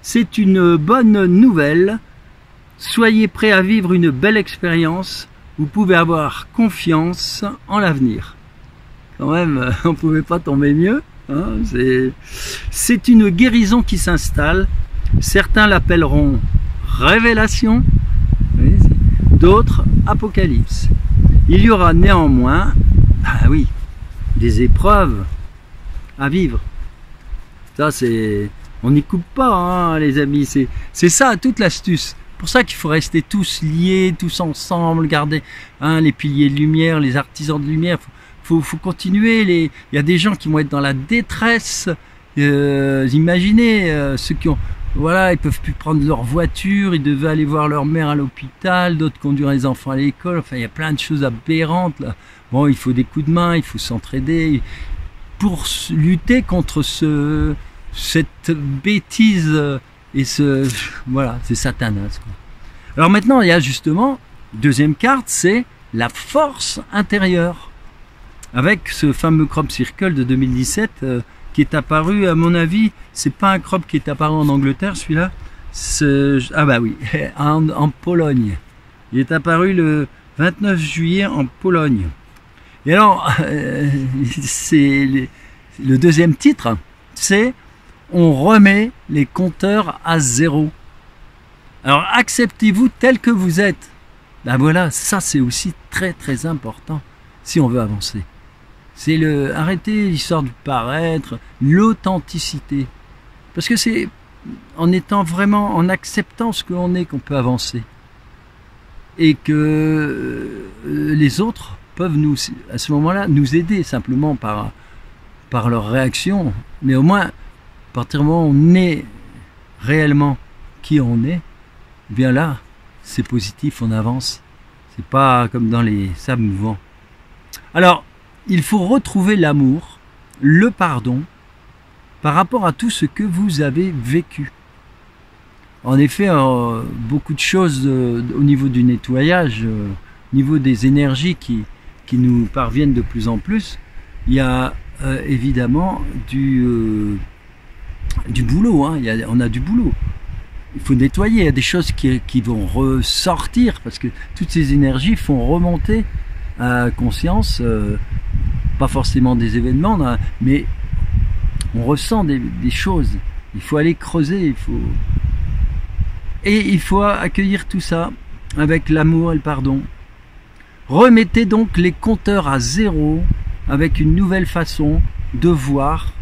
c'est une bonne nouvelle. Soyez prêts à vivre une belle expérience. Vous pouvez avoir confiance en l'avenir. Quand même, on ne pouvait pas tomber mieux. Hein, c'est une guérison qui s'installe. Certains l'appelleront révélation, d'autres apocalypse. Il y aura néanmoins, ah oui, des épreuves à vivre. Ça, on n'y coupe pas, hein, les amis. C'est ça toute l'astuce. C'est pour ça qu'il faut rester tous liés, tous ensemble, garder les piliers de lumière, les artisans de lumière. Faut continuer. Il y a des gens qui vont être dans la détresse. Imaginez ceux qui ont, voilà, ils peuvent plus prendre leur voiture, ils devaient aller voir leur mère à l'hôpital, d'autres conduire les enfants à l'école. Enfin, il y a plein de choses aberrantes là. Bon, il faut des coups de main, il faut s'entraider pour lutter contre cette bêtise. Et voilà, c'est Satanas, quoi. Alors maintenant, il y a justement, deuxième carte, c'est la force intérieure. Avec ce fameux crop circle de 2017 qui est apparu, à mon avis, c'est pas un crop qui est apparu en Angleterre, celui-là. Ah bah oui, en Pologne. Il est apparu le 29 juillet en Pologne. Et alors, c'est le deuxième titre, c'est on remet les compteurs à zéro. Alors acceptez-vous tel que vous êtes. Ben voilà, ça c'est aussi très très important si on veut avancer. C'est arrêter l'histoire du paraître, l'authenticité. Parce que c'est en étant vraiment, en acceptant ce que l'on est qu'on peut avancer. Et que les autres peuvent nous, à ce moment-là, nous aider simplement par leur réaction. Mais au moins, à partir du moment où on est réellement qui on est, bien là, c'est positif, on avance. C'est pas comme dans les sables mouvants. Alors, il faut retrouver l'amour, le pardon, par rapport à tout ce que vous avez vécu. En effet, beaucoup de choses au niveau du nettoyage, au niveau des énergies qui nous parviennent de plus en plus, il y a évidemment du boulot, hein. On a du boulot. Il faut nettoyer, il y a des choses qui vont ressortir, parce que toutes ces énergies font remonter à conscience, pas forcément des événements, mais on ressent des choses. Il faut aller creuser, et il faut accueillir tout ça avec l'amour et le pardon. Remettez donc les compteurs à zéro avec une nouvelle façon de voir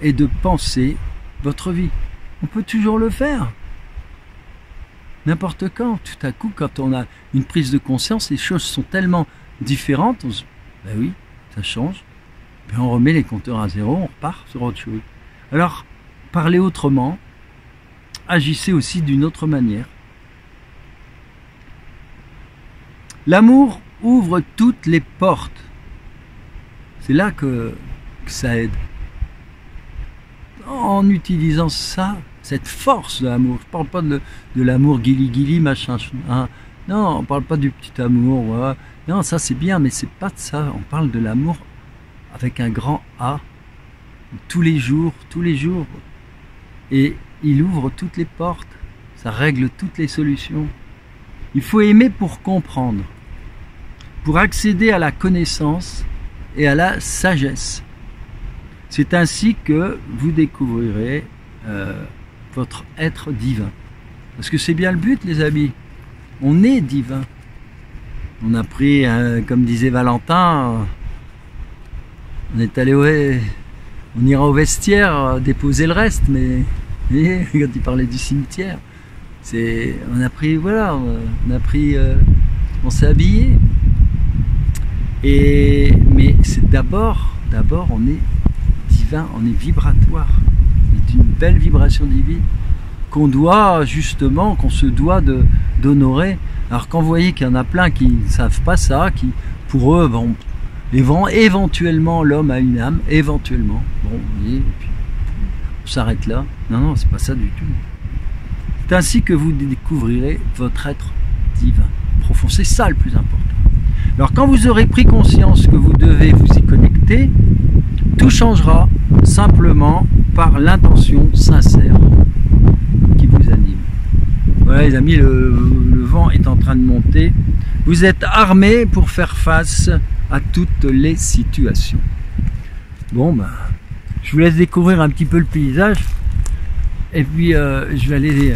et de penser votre vie. On peut toujours le faire. N'importe quand, tout à coup, quand on a une prise de conscience, les choses sont tellement différentes, on se dit, ben oui, ça change. Ben on remet les compteurs à zéro, on repart sur autre chose. Alors, parlez autrement, agissez aussi d'une autre manière. L'amour ouvre toutes les portes. C'est là que ça aide. En utilisant ça, cette force de l'amour, je ne parle pas de l'amour guili-guili, machin, hein. Non, on ne parle pas du petit amour, voilà. Non, ça c'est bien, mais c'est pas de ça. On parle de l'amour avec un grand A, tous les jours. Et il ouvre toutes les portes, ça règle toutes les solutions. Il faut aimer pour comprendre, pour accéder à la connaissance et à la sagesse. C'est ainsi que vous découvrirez votre être divin. Parce que c'est bien le but, les amis. On est divin. On a pris, comme disait Valentin, on est allé on ira au vestiaire déposer le reste, mais voyez, quand il parlait du cimetière, on a pris, voilà, on s'est habillé. Mais c'est d'abord on est divin, on est vibratoire. C'est une belle vibration divine qu'on se doit d'honorer. Alors quand vous voyez qu'il y en a plein qui ne savent pas ça, qui pour eux, bon, éventuellement l'homme a une âme, éventuellement. Bon, vous voyez, et puis on s'arrête là. Non, c'est pas ça du tout. C'est ainsi que vous découvrirez votre être divin profond. C'est ça le plus important. Alors quand vous aurez pris conscience que vous devez vous y connecter, tout changera simplement par l'intention sincère qui vous anime. Voilà les amis, le vent est en train de monter. Vous êtes armés pour faire face à toutes les situations. Bon, je vous laisse découvrir un petit peu le paysage. Et puis je vais aller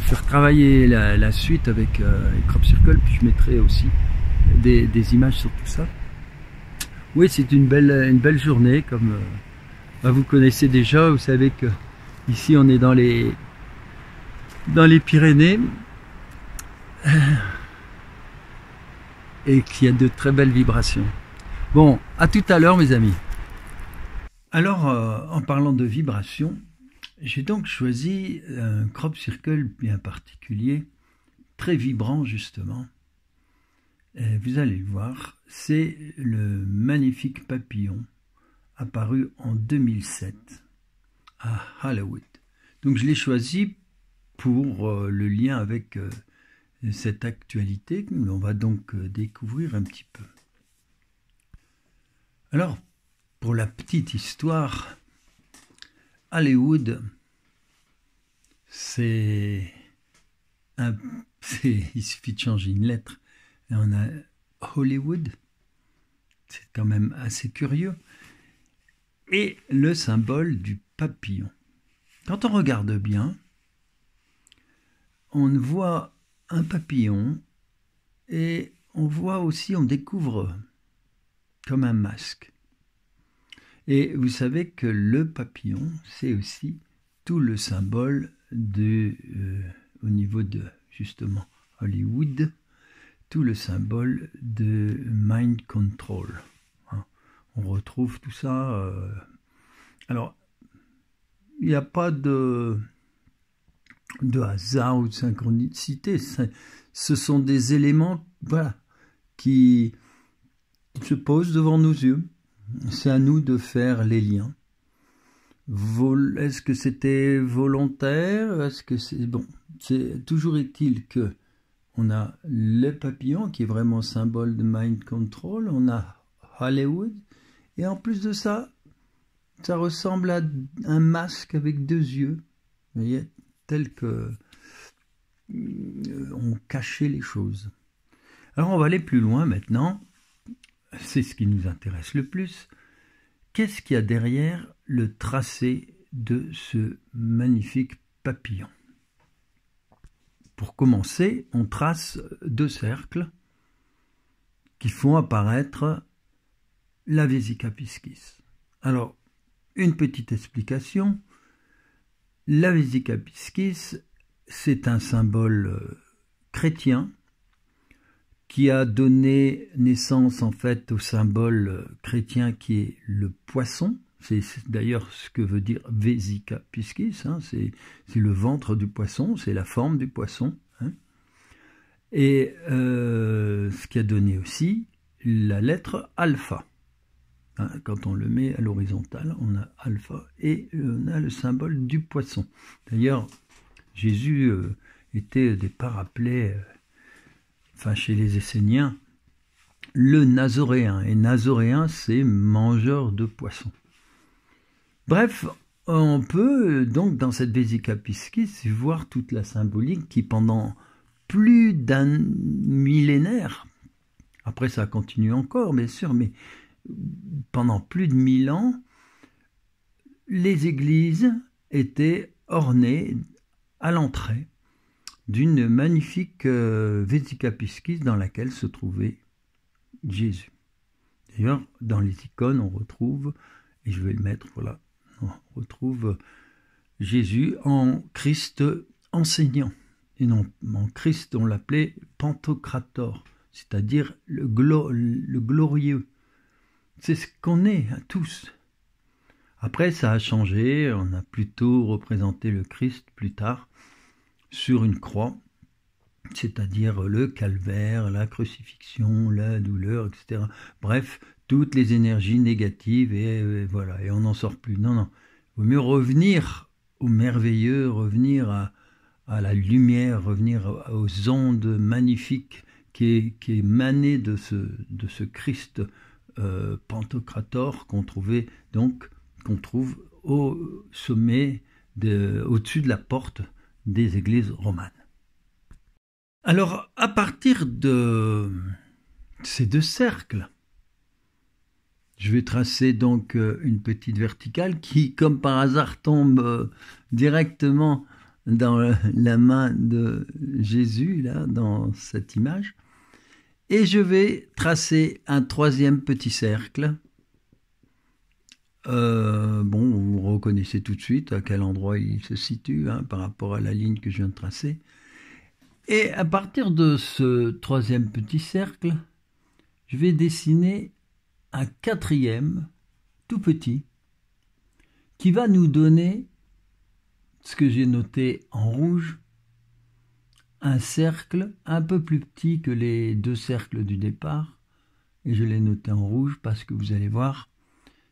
faire travailler la suite avec les crop circle. Puis je mettrai aussi des images sur tout ça. Oui, c'est une belle journée, comme vous connaissez déjà. Vous savez que ici on est dans les Pyrénées et qu'il y a de très belles vibrations. Bon, à tout à l'heure mes amis. Alors, en parlant de vibrations, j'ai donc choisi un crop circle bien particulier, très vibrant justement. Et vous allez le voir, c'est le magnifique papillon apparu en 2007 à Halloween. Donc je l'ai choisi pour le lien avec cette actualité que l'on va donc découvrir un petit peu. Alors, pour la petite histoire, Hollywood, il suffit de changer une lettre, et on a Hollywood, c'est quand même assez curieux, et le symbole du papillon. Quand on regarde bien, on voit un papillon et on découvre comme un masque. Et vous savez que le papillon, c'est aussi tout le symbole au niveau de, justement, Hollywood, tout le symbole de mind control. On retrouve tout ça. Alors, il n'y a pas de hasard ou de synchronicité. Ce sont des éléments, voilà, qui se posent devant nos yeux. C'est à nous de faire les liens. Est-ce que c'était volontaire? Est-ce que c'est bon? C'est toujours est-il que on a le papillon qui est vraiment symbole de mind control. On a Hollywood et en plus de ça, ça ressemble à un masque avec deux yeux. Vous voyez, tel que on cachait les choses. Alors on va aller plus loin maintenant. C'est ce qui nous intéresse le plus. Qu'est-ce qu'il y a derrière le tracé de ce magnifique papillon? Pour commencer, on trace deux cercles qui font apparaître la Vesica Piscis. Alors, une petite explication. La Vesica Piscis, c'est un symbole chrétien qui a donné naissance en fait au symbole chrétien qui est le poisson. C'est d'ailleurs ce que veut dire Vesica Piscis, hein, c'est le ventre du poisson, c'est la forme du poisson. Hein. Et ce qui a donné aussi la lettre alpha. Hein, quand on le met à l'horizontale, on a alpha et on a le symbole du poisson. D'ailleurs, Jésus était au départ appelé... chez les Esséniens, le Nazoréen. Et Nazoréen, c'est mangeur de poissons. Bref, on peut donc dans cette Vesica Piscis voir toute la symbolique qui pendant plus d'un millénaire, après ça continue encore bien sûr, mais pendant plus de 1000 ans, les églises étaient ornées à l'entrée d'une magnifique Vesica Piscis dans laquelle se trouvait Jésus. D'ailleurs, dans les icônes, on retrouve, et je vais le mettre, voilà, on retrouve Jésus en Christ enseignant. Et non, en Christ, on l'appelait Pantocrator, c'est-à-dire le glorieux. C'est ce qu'on est, hein, tous. Après, ça a changé, on a plutôt représenté le Christ plus tard, sur une croix, c'est-à-dire le calvaire, la crucifixion, la douleur, etc. Bref, toutes les énergies négatives, et voilà, et on n'en sort plus. Non, il vaut mieux revenir au merveilleux, revenir à la lumière, revenir aux ondes magnifiques qui émanaient de ce Christ Pantocrator qu'on trouve au sommet, au-dessus de la porte des églises romanes. Alors, à partir de ces deux cercles, je vais tracer donc une petite verticale qui, comme par hasard, tombe directement dans la main de Jésus, là, dans cette image. Et je vais tracer un troisième petit cercle. Vous reconnaissez tout de suite à quel endroit il se situe par rapport à la ligne que je viens de tracer. Et à partir de ce troisième petit cercle, je vais dessiner un quatrième, tout petit, qui va nous donner ce que j'ai noté en rouge, un cercle un peu plus petit que les deux cercles du départ, et je l'ai noté en rouge parce que vous allez voir,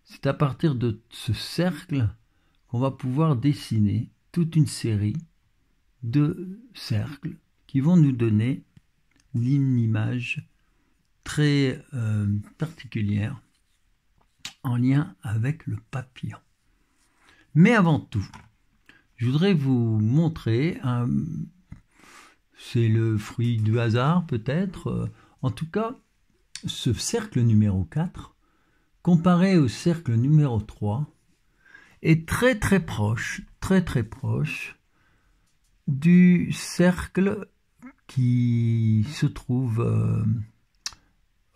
c'est à partir de ce cercle qu'on va pouvoir dessiner toute une série de cercles qui vont nous donner une image très particulière en lien avec le papillon. Mais avant tout, je voudrais vous montrer, c'est le fruit du hasard peut-être, en tout cas, ce cercle numéro 4, comparé au cercle numéro 3, est très très proche du cercle qui se trouve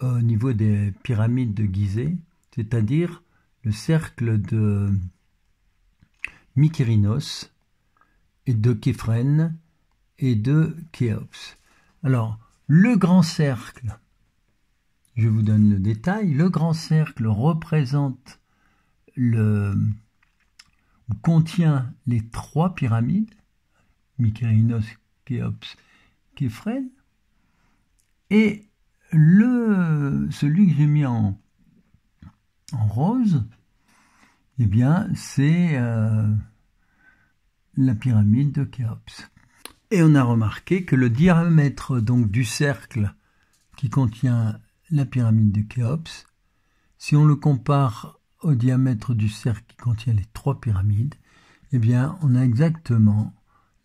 au niveau des pyramides de Gizeh, c'est-à-dire le cercle de Mykérinos et de Képhren et de Khéops. Alors, le grand cercle, je vous donne le détail, le grand cercle représente contient les 3 pyramides, Mykérinos, Khéops, Képhren, et celui que j'ai mis en rose, eh bien, c'est la pyramide de Khéops. Et on a remarqué que le diamètre donc du cercle qui contient la pyramide de Khéops, si on le compare au diamètre du cercle qui contient les 3 pyramides, eh bien, on a exactement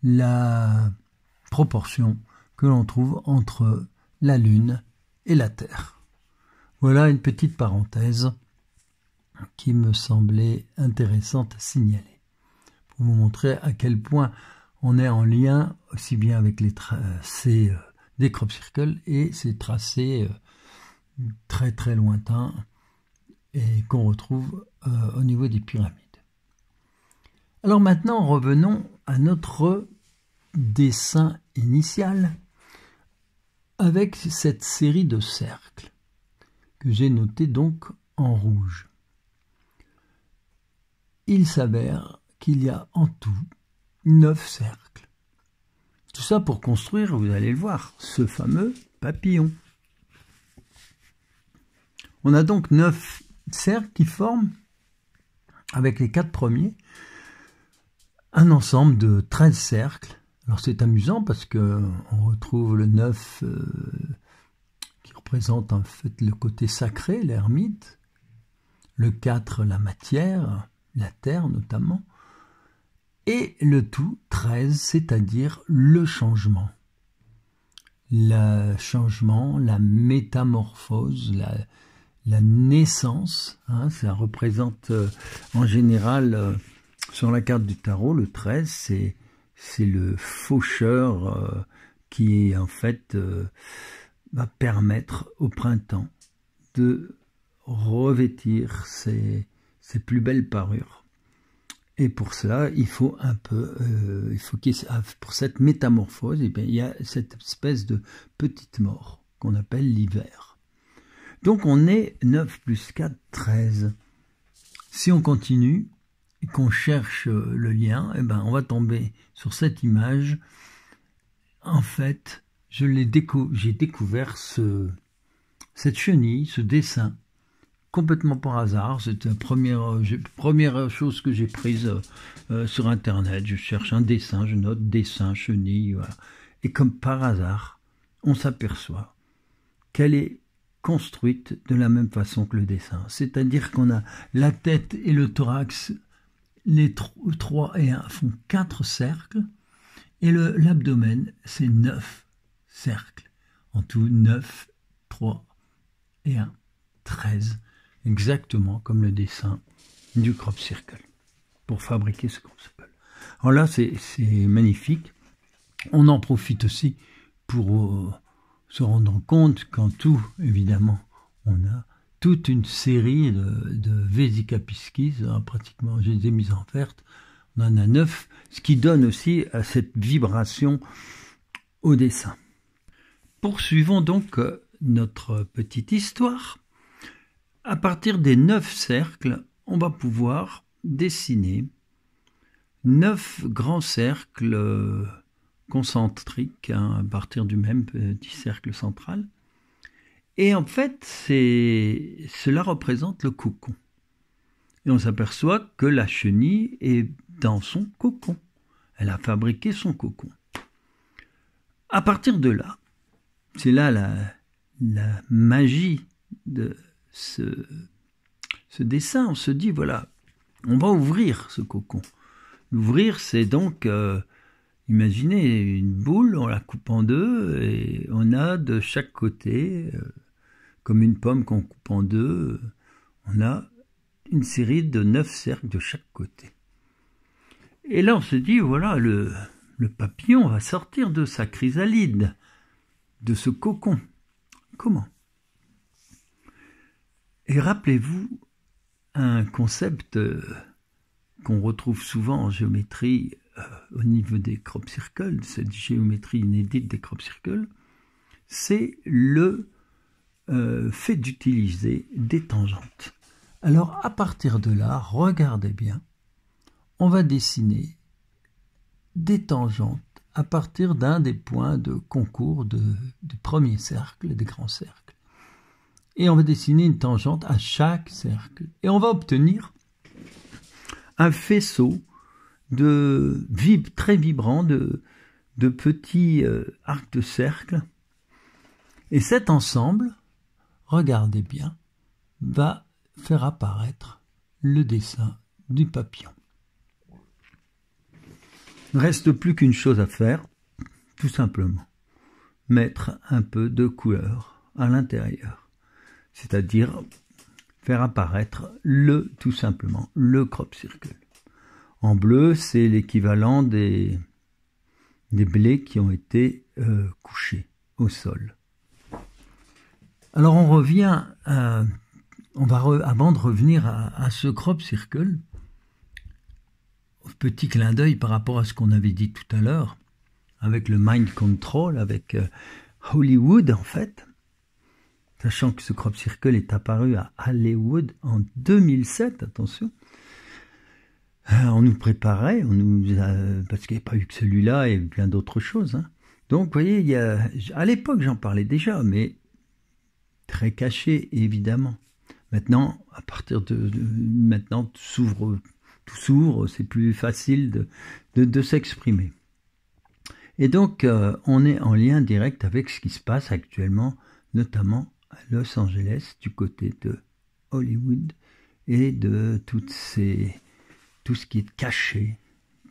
la proportion que l'on trouve entre la Lune et la Terre. Voilà une petite parenthèse qui me semblait intéressante à signaler, pour vous montrer à quel point on est en lien aussi bien avec les tracés des crop circles et ces tracés très très lointains et qu'on retrouve au niveau des pyramides. Alors maintenant, revenons à notre dessin initial avec cette série de cercles que j'ai noté donc en rouge. Il s'avère qu'il y a en tout 9 cercles. Tout ça pour construire, vous allez le voir, ce fameux papillon. On a donc 9 cercles qui forment, avec les 4 premiers, un ensemble de 13 cercles. Alors c'est amusant parce que on retrouve le 9 qui représente en fait le côté sacré, l'ermite, le 4 la matière, la terre notamment, et le tout 13, c'est-à-dire le changement. Le changement, la métamorphose, la naissance, hein, ça représente en général sur la carte du tarot, le 13, c'est le faucheur qui en fait va permettre au printemps de revêtir ses plus belles parures. Et pour cela, il faut un peu, pour cette métamorphose, eh bien, il y a cette espèce de petite mort qu'on appelle l'hiver. Donc on est 9 plus 4, 13. Si on continue et qu'on cherche le lien, eh ben, on va tomber sur cette image. En fait, j'ai découvert cette chenille, ce dessin, complètement par hasard. C'est la première chose que j'ai prise sur Internet. Je cherche un dessin, je note dessin, chenille, voilà. Et comme par hasard, on s'aperçoit qu'elle est construite de la même façon que le dessin. C'est-à-dire qu'on a la tête et le thorax, les 3 et 1 font 4 cercles, et l'abdomen, c'est 9 cercles. En tout, 9, 3 et 1, 13. Exactement comme le dessin du crop circle pour fabriquer ce crop circle. Alors là, c'est magnifique. On en profite aussi pour se rendre compte qu'en tout, évidemment, on a toute une série de Vesica piscis, pratiquement, je les ai mises en verte. On en a 9, ce qui donne aussi cette vibration au dessin. Poursuivons donc notre petite histoire. À partir des 9 cercles, on va pouvoir dessiner 9 grands cercles concentriques, hein, à partir du même petit cercle central. Et en fait, cela représente le cocon. Et on s'aperçoit que la chenille est dans son cocon. Elle a fabriqué son cocon. À partir de là, c'est là la magie de ce dessin. On se dit, voilà, on va ouvrir ce cocon. L'ouvrir, c'est donc, imaginez une boule, on la coupe en deux, et on a de chaque côté, comme une pomme qu'on coupe en deux, on a une série de 9 cercles de chaque côté. Et là, on se dit, voilà, le papillon va sortir de sa chrysalide, de ce cocon. Comment? Et rappelez-vous un concept qu'on retrouve souvent en géométrie au niveau des crop circles, cette géométrie inédite des crop circles, c'est le fait d'utiliser des tangentes. Alors, à partir de là, regardez bien, on va dessiner des tangentes à partir d'un des points de concours du premier cercle, des grands cercles. Et on va dessiner une tangente à chaque cercle. Et on va obtenir un faisceau très vibrant de petits arcs de cercle. Et cet ensemble, regardez bien, va faire apparaître le dessin du papillon. Il ne reste plus qu'une chose à faire, tout simplement, mettre un peu de couleur à l'intérieur, c'est-à-dire faire apparaître tout simplement le crop circle. En bleu, c'est l'équivalent des blés qui ont été couchés au sol. Alors on revient, avant de revenir à ce crop circle, petit clin d'œil par rapport à ce qu'on avait dit tout à l'heure, avec le mind control, avec Hollywood en fait, sachant que ce crop circle est apparu à Hollywood en 2007, attention. On nous préparait, parce qu'il n'y avait pas eu que celui-là et plein d'autres choses. Hein. Donc, vous voyez, à l'époque, j'en parlais déjà, mais très caché, évidemment. Maintenant, à partir maintenant, tout s'ouvre, c'est plus facile de s'exprimer. Et donc, on est en lien direct avec ce qui se passe actuellement, notamment à Los Angeles, du côté de Hollywood, et de tout ce qui est caché,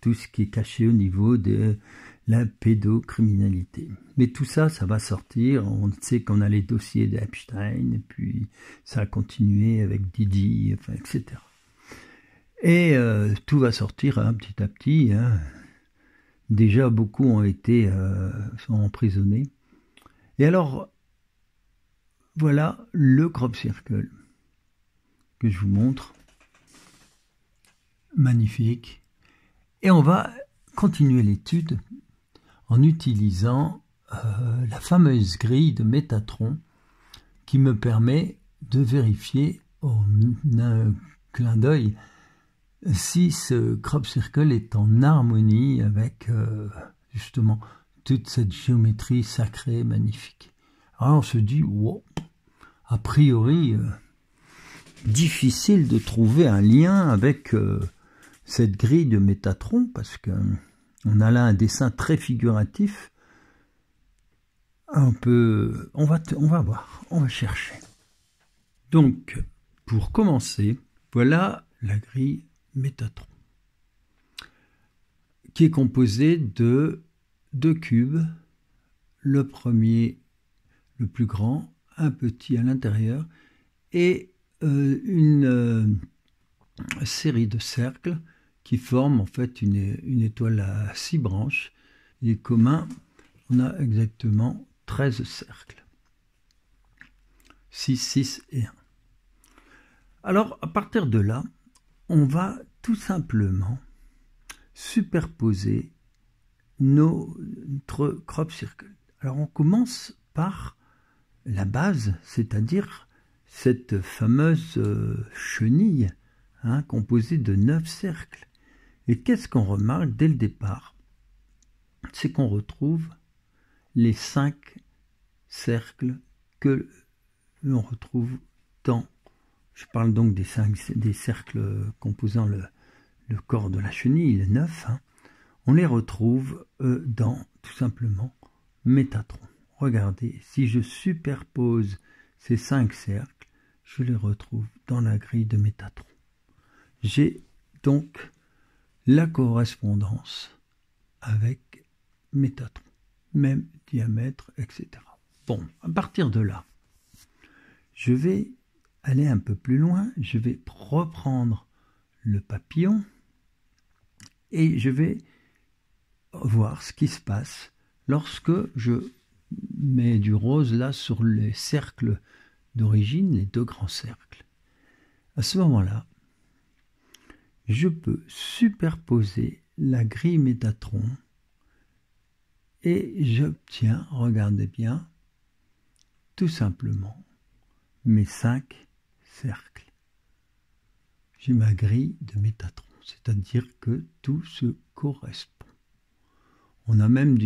au niveau de la pédocriminalité. Mais tout ça, ça va sortir. On sait qu'on a les dossiers d'Epstein, et puis ça a continué avec Didi, enfin, etc. Et tout va sortir petit à petit. Hein. Déjà, beaucoup sont emprisonnés. Et alors, voilà le crop circle que je vous montre. Magnifique. Et on va continuer l'étude en utilisant la fameuse grille de Métatron qui me permet de vérifier en un clin d'œil si ce crop circle est en harmonie avec justement toute cette géométrie sacrée magnifique. Alors on se dit, wow, a priori, difficile de trouver un lien avec cette grille de Métatron, parce que on a là un dessin très figuratif. On va voir, on va chercher. Donc, pour commencer, voilà la grille Métatron, qui est composée de 2 cubes, le premier, le plus grand, un petit à l'intérieur, et une série de cercles qui forment en fait une étoile à 6 branches. Et commun, on a exactement 13 cercles. 6, 6 et 1. Alors, à partir de là, on va tout simplement superposer notre crop circle. Alors, on commence par la base, c'est-à-dire cette fameuse chenille composée de 9 cercles. Et qu'est-ce qu'on remarque dès le départ? C'est qu'on retrouve les 5 cercles que l'on retrouve je parle donc des cercles composant le corps de la chenille, les 9, on les retrouve tout simplement Métatron. Regardez, si je superpose ces 5 cercles, je les retrouve dans la grille de Métatron. J'ai donc la correspondance avec Métatron, même diamètre, etc. Bon, à partir de là, je vais aller un peu plus loin, je vais reprendre le papillon et je vais voir ce qui se passe lorsque je mets du rose là sur les cercles d'origine, les 2 grands cercles. À ce moment-là, je peux superposer la grille Métatron et j'obtiens, regardez bien, tout simplement mes 5 cercles. J'ai ma grille de Métatron, c'est-à-dire que tout se correspond. On a même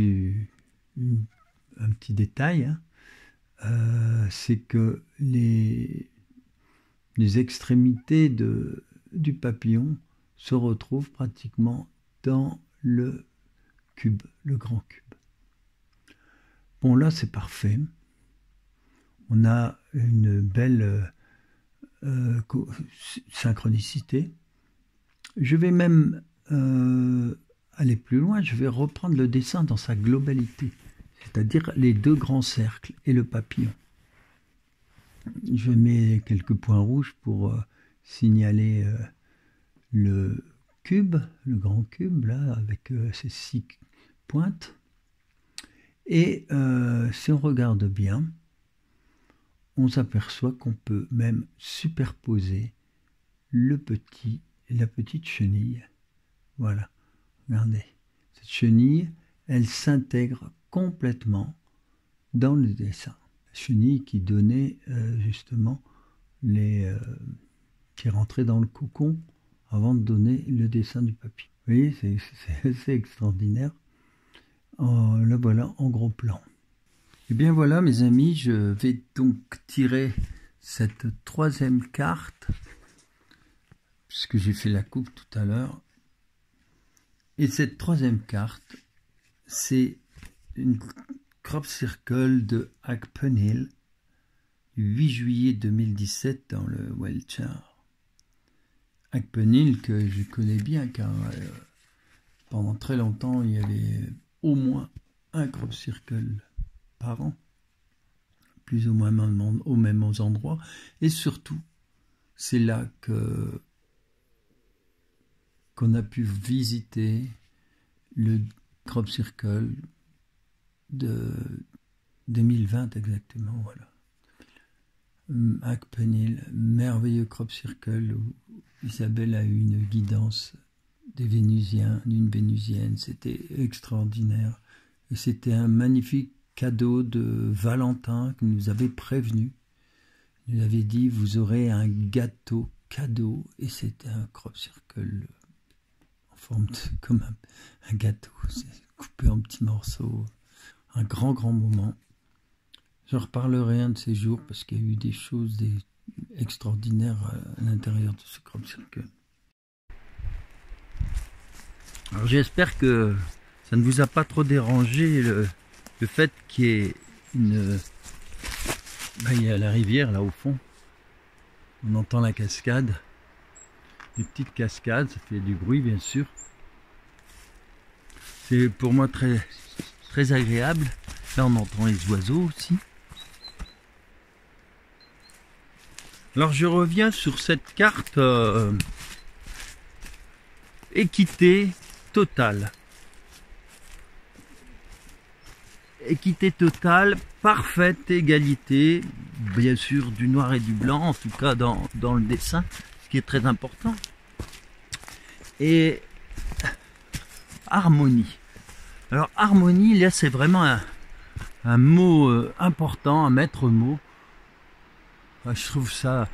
un petit détail, hein, c'est que les extrémités du papillon se retrouvent pratiquement dans le cube, le grand cube. Bon, là c'est parfait. On a une belle synchronicité. Je vais même aller plus loin, je vais reprendre le dessin dans sa globalité, c'est-à-dire les 2 grands cercles et le papillon. Je mets quelques points rouges pour signaler le cube, le grand cube, là, avec ses 6 pointes. Et si on regarde bien, on s'aperçoit qu'on peut même superposer la petite chenille. Voilà, regardez. Cette chenille, elle s'intègre complètement dans le dessin. La chenille qui donnait justement qui rentrait dans le cocon avant de donner le dessin du papier. Vous voyez, c'est assez extraordinaire. Là voilà en gros plan. Et bien voilà mes amis, je vais donc tirer cette 3e carte, puisque j'ai fait la coupe tout à l'heure. Et cette 3e carte, c'est une crop circle de Hackpenhill du 8 juillet 2017 dans le Wiltshire. Hackpenhill que je connais bien car pendant très longtemps il y avait au moins un crop circle par an, plus ou moins aux mêmes endroits, et surtout c'est là qu'on a pu visiter le crop circle de 2020 exactement, voilà. Hackpenhill, merveilleux crop circle où Isabelle a eu une guidance des Vénusiens, d'une Vénusienne, c'était extraordinaire. Et c'était un magnifique cadeau de Valentin qui nous avait prévenu. Il nous avait dit, vous aurez un gâteau cadeau, et c'était un crop circle en forme comme un gâteau, coupé en petits morceaux. Un grand moment. Je reparlerai un de ces jours parce qu'il y a eu des choses extraordinaires à l'intérieur de ce crop circle. Alors j'espère que ça ne vous a pas trop dérangé le fait qu'il y ait il y a la rivière là au fond. On entend la cascade. Des petites cascades, ça fait du bruit bien sûr. C'est pour moi très agréable. Là on entend les oiseaux aussi. Alors je reviens sur cette carte équité totale. Équité totale, parfaite égalité, bien sûr du noir et du blanc, en tout cas dans le dessin, ce qui est très important. Et harmonie. Alors harmonie, là c'est vraiment un mot important, un maître mot. Je trouve ça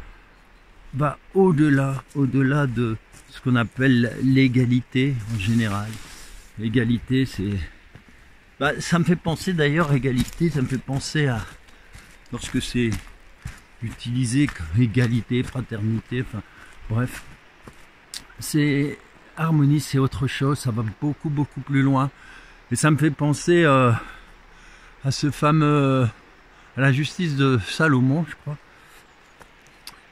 au-delà de ce qu'on appelle l'égalité en général. L'égalité, c'est... ça me fait penser d'ailleurs, égalité, ça me fait penser à... Lorsque c'est utilisé comme égalité, fraternité, enfin bref. C'est... Harmonie, c'est autre chose, ça va beaucoup plus loin. Et ça me fait penser à à ce fameux, à la justice de Salomon, je crois,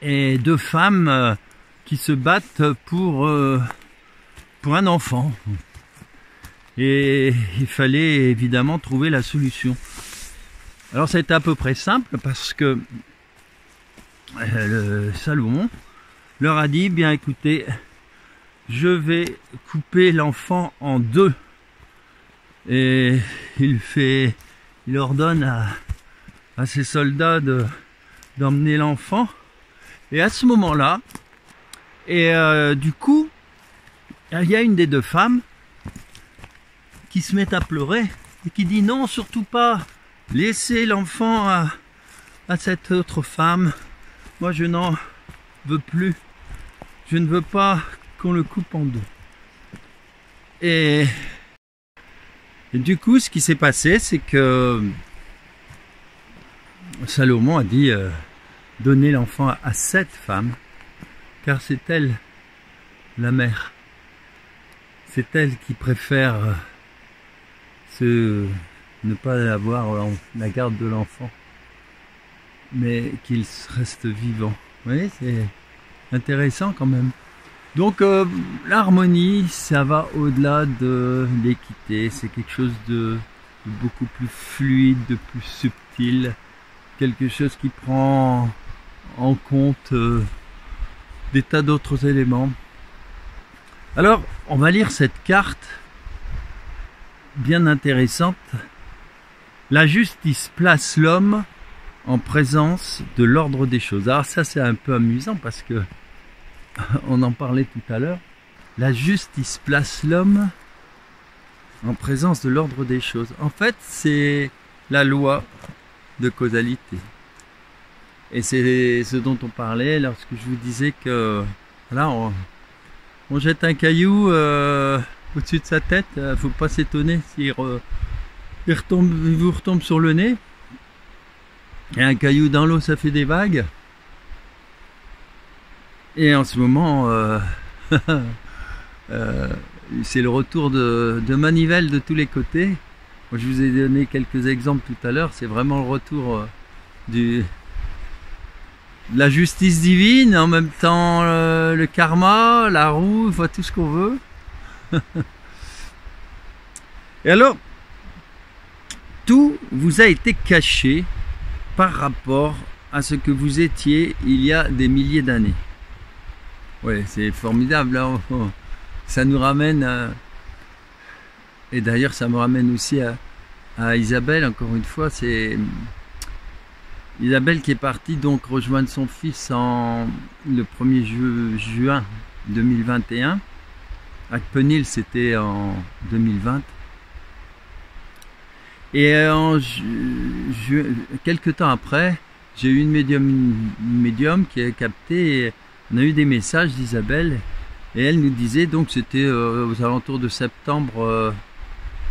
et deux femmes qui se battent pour un enfant. Et il fallait évidemment trouver la solution. Alors ça a été à peu près simple parce que Salomon leur a dit, bien écoutez, je vais couper l'enfant en deux. Et il ordonne à ses soldats d'emmener l'enfant. Et à ce moment-là, du coup, il y a une des deux femmes qui se met à pleurer et qui dit non, surtout pas, laissez l'enfant à cette autre femme. Moi, je n'en veux plus. Je ne veux pas qu'on le coupe en deux. Et du coup, ce qui s'est passé, c'est que Salomon a dit donnez l'enfant à cette femme, car c'est elle, la mère. C'est elle qui préfère ne pas avoir la garde de l'enfant, mais qu'il reste vivant. Vous voyez, c'est intéressant quand même. Donc l'harmonie, ça va au-delà de l'équité, c'est quelque chose de beaucoup plus fluide, de plus subtil, quelque chose qui prend en compte des tas d'autres éléments. Alors, on va lire cette carte bien intéressante. La justice place l'homme en présence de l'ordre des choses. Alors ça, c'est un peu amusant parce que on en parlait tout à l'heure. La justice place l'homme en présence de l'ordre des choses. En fait, c'est la loi de causalité. Et c'est ce dont on parlait lorsque je vous disais que là, on jette un caillou au-dessus de sa tête. Faut pas s'étonner s'il vous retombe sur le nez. Et un caillou dans l'eau, ça fait des vagues. Et en ce moment, c'est le retour de manivelle de tous les côtés. Moi, je vous ai donné quelques exemples tout à l'heure. C'est vraiment le retour de la justice divine, en même temps le karma, la roue, enfin, tout ce qu'on veut. Et alors, tout vous a été caché par rapport à ce que vous étiez il y a des milliers d'années. Ouais, c'est formidable, hein. Ça nous ramène et d'ailleurs ça me ramène aussi à Isabelle, encore une fois. C'est Isabelle qui est partie donc rejoindre son fils le 1er juin 2021. À Penil, c'était en 2020. Et quelques temps après, j'ai eu une médium qui a capté. Et on a eu des messages d'Isabelle et elle nous disait, donc c'était aux alentours de septembre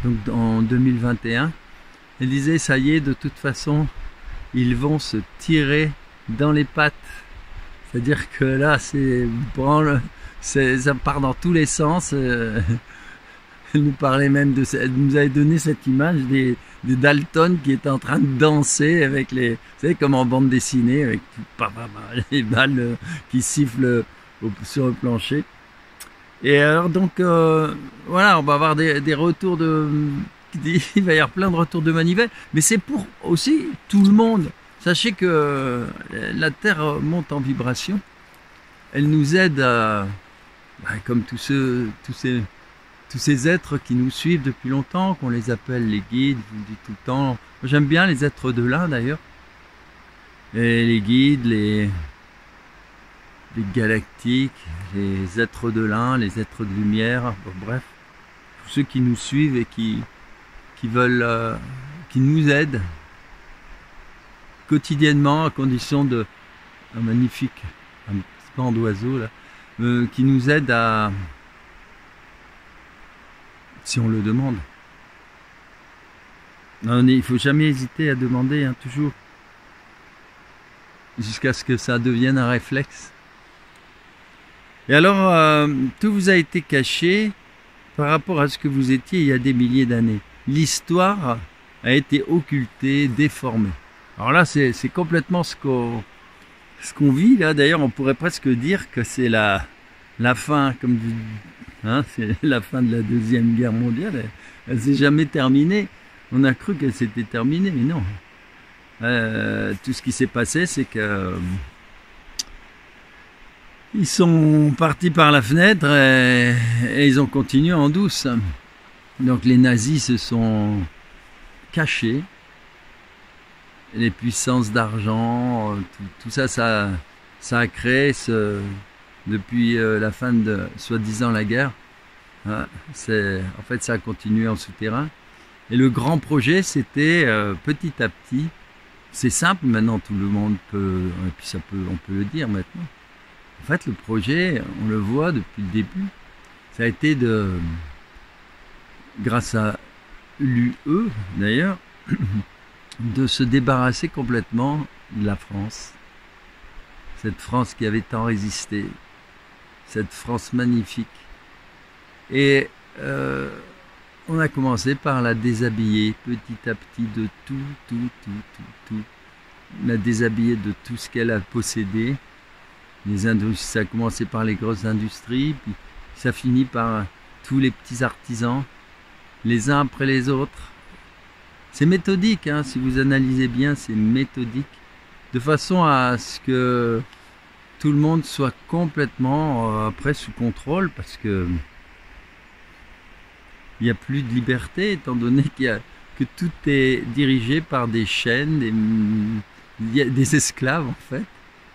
donc en 2021. Elle disait, ça y est, de toute façon, ils vont se tirer dans les pattes. C'est-à-dire que là, ça part dans tous les sens. Elle nous parlait même elle nous avait donné cette image des Dalton qui étaient en train de danser avec les, vous savez, comme en bande dessinée, avec les balles qui sifflent sur le plancher. Et alors donc, voilà, on va avoir des retours il va y avoir plein de retours de manivelle, mais c'est pour aussi tout le monde. Sachez que la Terre monte en vibration. Elle nous aide à, comme tous ces êtres qui nous suivent depuis longtemps, qu'on les appelle les guides, je vous le dis tout le temps. J'aime bien les êtres de l'un d'ailleurs. Et les guides, les galactiques, les êtres de l'un, les êtres de lumière, bref, tous ceux qui nous suivent et qui veulent, qui nous aident quotidiennement à condition de un magnifique, un pan d'oiseau là, qui nous aide à, si on le demande. Non, il ne faut jamais hésiter à demander, hein, toujours, jusqu'à ce que ça devienne un réflexe. Et alors, tout vous a été caché par rapport à ce que vous étiez il y a des milliers d'années. L'histoire, a été occulté, déformé. Alors là, c'est complètement ce qu'on vit là. D'ailleurs, on pourrait presque dire que c'est la fin, comme c'est la fin de la Deuxième Guerre mondiale. Elle s'est jamais terminée. On a cru qu'elle s'était terminée, mais non. Tout ce qui s'est passé, c'est que ils sont partis par la fenêtre et ils ont continué en douce. Donc les nazis se sont cachés. Les puissances d'argent, tout ça, ça a créé depuis la fin de soi-disant la guerre. En fait, ça a continué en souterrain. Et le grand projet, c'était petit à petit. C'est simple, maintenant tout le monde peut, et puis on peut le dire maintenant. En fait, le projet, on le voit depuis le début, ça a été grâce à l'UE d'ailleurs, de se débarrasser complètement de la France. Cette France qui avait tant résisté, cette France magnifique. Et on a commencé par la déshabiller petit à petit de tout. La déshabiller de tout ce qu'elle a possédé. Ça a commencé par les grosses industries, puis ça finit par tous les petits artisans, les uns après les autres. C'est méthodique, hein, si vous analysez bien, c'est méthodique, de façon à ce que tout le monde soit complètement après sous contrôle, parce que il n'y a plus de liberté, étant donné que tout est dirigé par des chaînes, des esclaves en fait.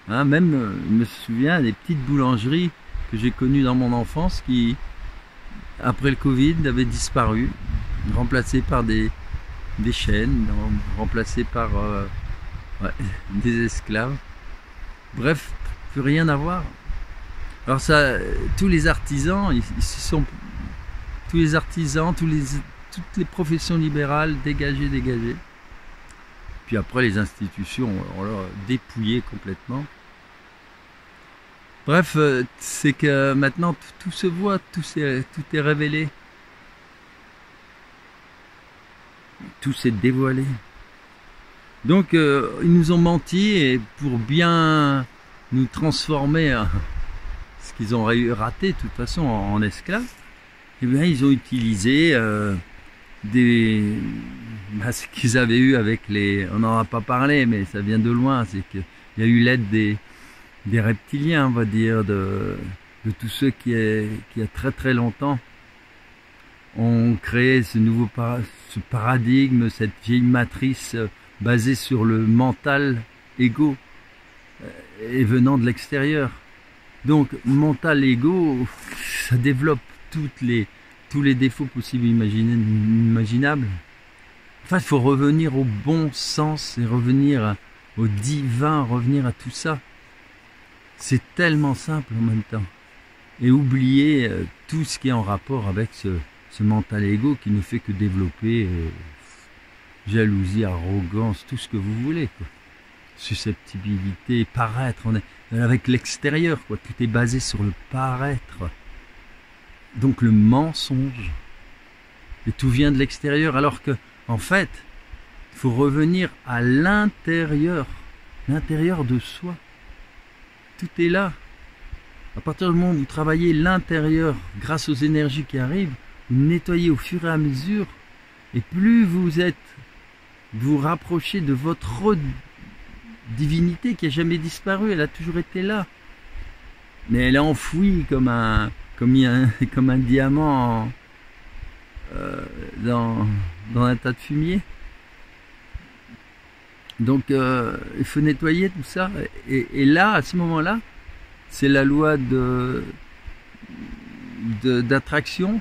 Hein, même, je me souviens des petites boulangeries que j'ai connues dans mon enfance qui, après le Covid, avaient disparu, remplacées par des chaînes, remplacées par des esclaves. Bref, plus rien à voir. Alors ça, tous les artisans, toutes les professions libérales dégagées. Puis après les institutions, on l'a dépouillé complètement. Bref, c'est que maintenant tout se voit, tout est révélé. Tout s'est dévoilé. Donc ils nous ont menti et pour bien nous transformer, ce qu'ils ont raté de toute façon en esclaves, eh bien ils ont utilisé ce qu'ils avaient eu avec on n'en a pas parlé, mais ça vient de loin, c'est qu'il y a eu l'aide des reptiliens, on va dire, de tous ceux qui, il y a très très longtemps, ont créé ce paradigme, cette vieille matrice basée sur le mental égo et venant de l'extérieur. Donc, mental égo, ça développe tous les défauts possibles et imaginables. Enfin, il faut revenir au bon sens et revenir au divin, revenir à tout ça. C'est tellement simple en même temps. Et oublier tout ce qui est en rapport avec ce mental égo qui ne fait que développer jalousie, arrogance, tout ce que vous voulez, quoi. Susceptibilité, paraître, on est avec l'extérieur, quoi. Tout est basé sur le paraître. Donc le mensonge. Et tout vient de l'extérieur, alors que, en fait, il faut revenir à l'intérieur de soi. Tout est là. À partir du moment où vous travaillez l'intérieur, grâce aux énergies qui arrivent, vous nettoyez au fur et à mesure, et plus vous rapprochez de votre divinité qui n'a jamais disparu, elle a toujours été là. Mais elle est enfouie comme un diamant dans un tas de fumier. Donc il faut nettoyer tout ça. Et là, à ce moment-là, c'est la loi d'attraction.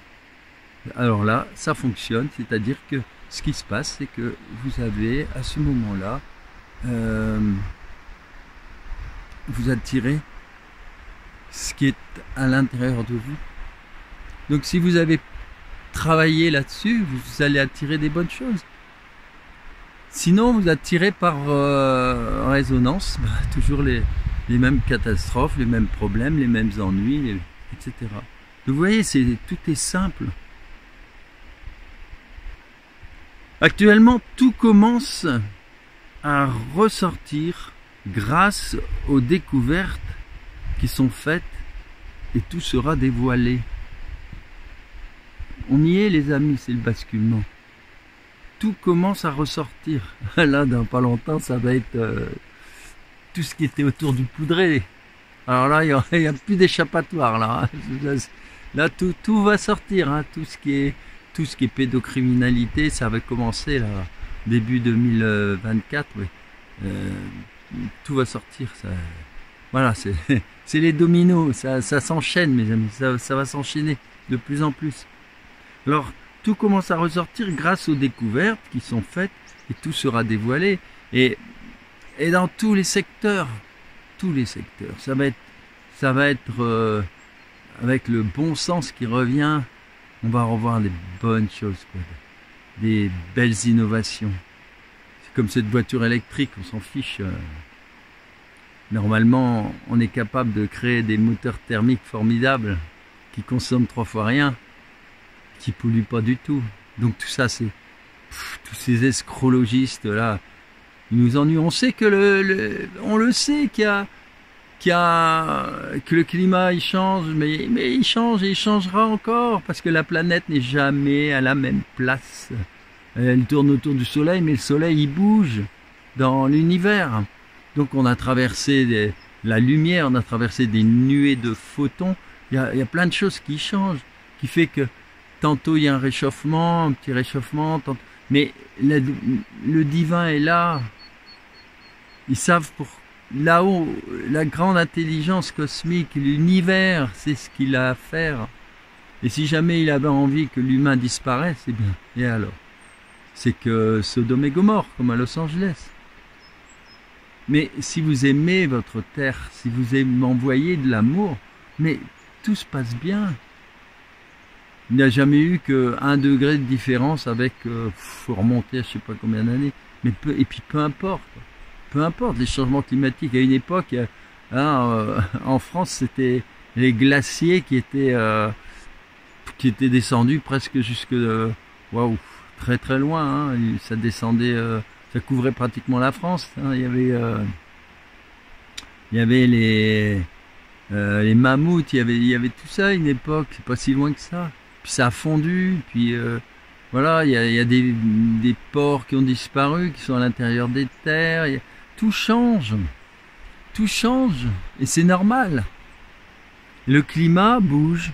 Alors là, ça fonctionne, c'est-à-dire que ce qui se passe, c'est que vous avez, à ce moment-là, vous attirez ce qui est à l'intérieur de vous. Donc si vous avez travaillé là-dessus, vous allez attirer des bonnes choses. Sinon, vous attirez par résonance toujours les mêmes catastrophes, les mêmes problèmes, les mêmes ennuis, etc. Donc vous voyez, tout est simple. Actuellement, tout commence à ressortir grâce aux découvertes qui sont faites et tout sera dévoilé. On y est les amis, c'est le basculement. Tout commence à ressortir. Là, dans pas longtemps, ça va être tout ce qui était autour du poudré. Alors là, il n'y a plus d'échappatoire. Là, tout va sortir. Hein. Tout ce qui est pédocriminalité, ça va commencer là, début 2024. Oui. Tout va sortir. Ça, voilà, c'est les dominos. Ça s'enchaîne, mes amis. Ça va s'enchaîner de plus en plus. Alors, tout commence à ressortir grâce aux découvertes qui sont faites et tout sera dévoilé. Et dans tous les secteurs, ça va être avec le bon sens qui revient, on va revoir des bonnes choses, quoi, des belles innovations. C'est comme cette voiture électrique, on s'en fiche. Normalement, on est capable de créer des moteurs thermiques formidables qui consomment 3 fois rien, qui polluent pas du tout. Donc tout ça, c'est tous ces escrologistes là, ils nous ennuient. On sait que on le sait que le climat il change, mais il change et il changera encore parce que la planète n'est jamais à la même place. Elle tourne autour du soleil, mais le soleil il bouge dans l'univers. Donc on a traversé la lumière, on a traversé des nuées de photons. Il y a plein de choses qui changent, qui fait que tantôt il y a un réchauffement, un petit réchauffement, mais le divin est là. Ils savent pour là-haut, la grande intelligence cosmique, l'univers, c'est ce qu'il a à faire. Et si jamais il avait envie que l'humain disparaisse, c'est bien. Et alors? C'est que Sodome et Gomorrhe, comme à Los Angeles. Mais si vous aimez votre terre, si vous m'envoyez de l'amour, mais tout se passe bien. Il n'y a jamais eu que 1 degré de différence avec, faut remonter à je sais pas combien d'années, mais et puis peu importe. Peu importe les changements climatiques. À une époque, en France, c'était les glaciers qui étaient descendus presque jusque waouh, très très loin. Hein. Ça descendait, ça couvrait pratiquement la France. Hein. Il y avait les mammouths, il y avait tout ça à une époque. C'est pas si loin que ça. Puis ça a fondu. Puis voilà, il y a des porcs qui ont disparu, qui sont à l'intérieur des terres. Tout change, et c'est normal. Le climat bouge,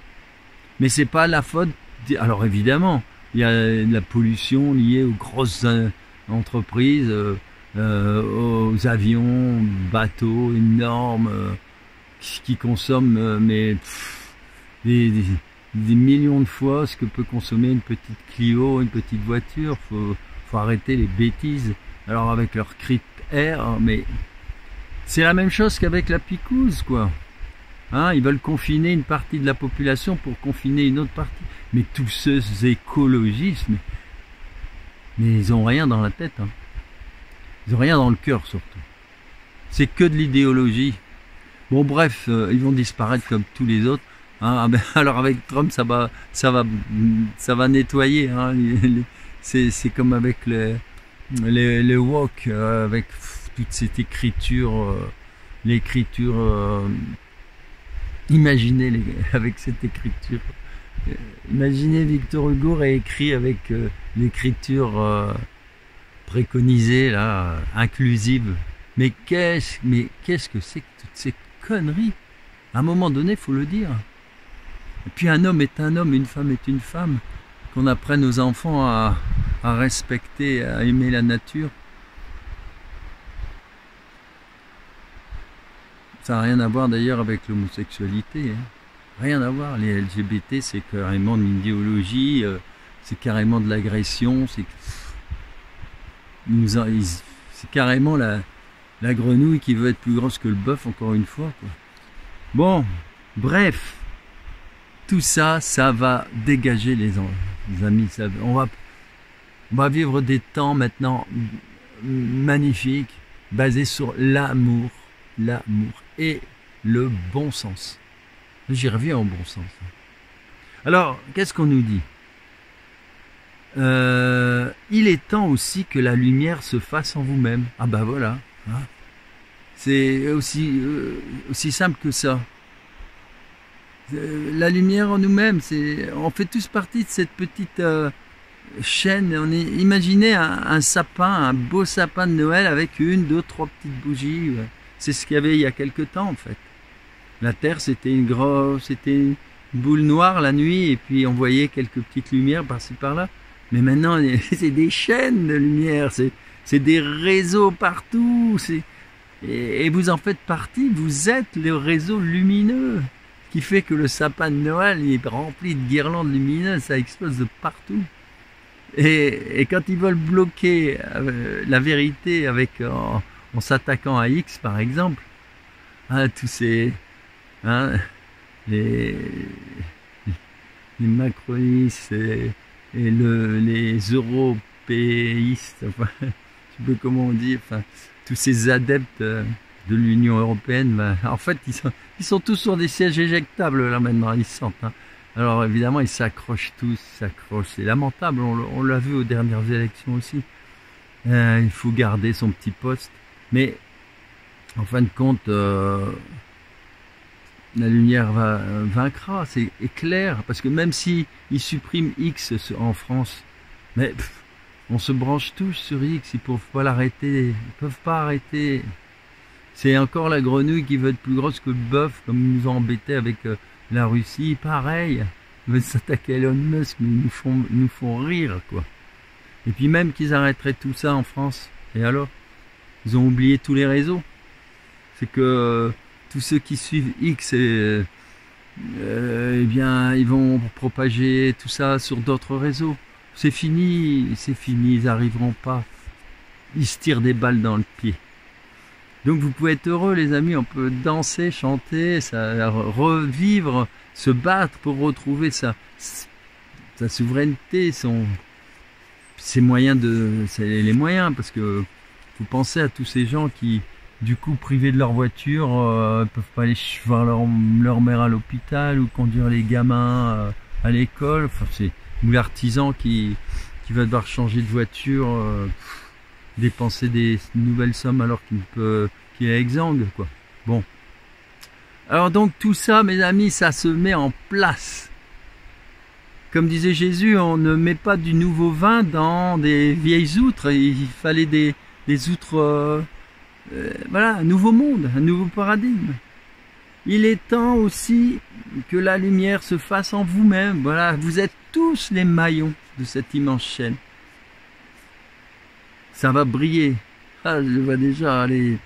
mais c'est pas la faute. Alors évidemment, il y a de la pollution liée aux grosses entreprises, aux avions, bateaux énormes qui consomment des millions de fois ce que peut consommer une petite Clio, une petite voiture. Faut arrêter les bêtises. Alors avec leurs cris mais c'est la même chose qu'avec la picouse, quoi. Hein, ils veulent confiner une partie de la population pour confiner une autre partie. Mais tous ces écologistes, mais ils ont rien dans la tête. Hein. Ils ont rien dans le cœur, surtout. C'est que de l'idéologie. Bon, bref, ils vont disparaître comme tous les autres. Hein. Alors avec Trump, ça va nettoyer. Hein. C'est comme avec les woke, avec toute cette écriture, l'écriture, imaginez avec cette écriture, imaginez Victor Hugo réécrit avec l'écriture préconisée là, inclusive. Mais qu'est-ce que c'est que toutes ces conneries? À un moment donné, il faut le dire. Et puis un homme est un homme, une femme est une femme. Qu'on apprenne aux enfants à respecter, à aimer la nature. Ça n'a rien à voir d'ailleurs avec l'homosexualité. Hein. Rien à voir. Les LGBT, c'est carrément de l'idéologie, c'est carrément de l'agression, c'est carrément la grenouille qui veut être plus grosse que le bœuf, encore une fois. Quoi. Bon, bref. Tout ça, ça va dégager les amis. On va vivre des temps maintenant magnifiques, basés sur l'amour et le bon sens. J'y reviens au bon sens. Alors, qu'est-ce qu'on nous dit il est temps aussi que la lumière se fasse en vous-même. Ah bah voilà, hein. C'est aussi simple que ça. La lumière en nous-mêmes, on fait tous partie de cette petite chaîne. Imaginez un sapin, un beau sapin de Noël avec une, deux, trois petites bougies. C'est ce qu'il y avait il y a quelque temps en fait. La Terre, c'était une boule noire la nuit et puis on voyait quelques petites lumières par-ci par-là. Mais maintenant, c'est des chaînes de lumière, c'est des réseaux partout. Et vous en faites partie, vous êtes le réseau lumineux qui fait que le sapin de Noël il est rempli de guirlandes lumineuses, ça explose de partout. Et quand ils veulent bloquer la vérité en s'attaquant à X par exemple, hein, tous ces les macronistes et les européistes, enfin, je sais pas comment on dit, enfin, tous ces adeptes de l'Union européenne, en fait, ils sont tous sur des sièges éjectables là maintenant, ils se sentent. Hein. Alors évidemment, ils s'accrochent tous, c'est lamentable, on l'a vu aux dernières élections aussi. Il faut garder son petit poste, mais en fin de compte, la lumière vaincra, c'est clair, parce que même si ils suppriment X en France, mais on se branche tous sur X, ils peuvent pas l'arrêter, ils peuvent pas arrêter. C'est encore la grenouille qui veut être plus grosse que le bœuf, comme ils nous ont embêtés avec la Russie, pareil. Ils veulent s'attaquer à Elon Musk, mais ils nous font rire, quoi. Et puis même qu'ils arrêteraient tout ça en France, et alors? Ils ont oublié tous les réseaux. C'est que tous ceux qui suivent X, eh bien, ils vont propager tout ça sur d'autres réseaux. C'est fini, ils n'arriveront pas. Ils se tirent des balles dans le pied. Donc vous pouvez être heureux les amis, on peut danser, chanter, revivre, se battre pour retrouver sa souveraineté, ses moyens les moyens, parce que vous pensez à tous ces gens qui, du coup, privés de leur voiture, peuvent pas aller voir leur mère à l'hôpital ou conduire les gamins à l'école, enfin, ou l'artisan qui va devoir changer de voiture, dépenser des nouvelles sommes alors qu'il est exsangue, quoi. Bon. Alors donc tout ça, mes amis, ça se met en place. Comme disait Jésus, on ne met pas du nouveau vin dans des vieilles outres. Il fallait des outres, voilà, un nouveau monde, un nouveau paradigme. Il est temps aussi que la lumière se fasse en vous-même. Voilà, vous êtes tous les maillons de cette immense chaîne. Ça va briller. Ah, je vois déjà les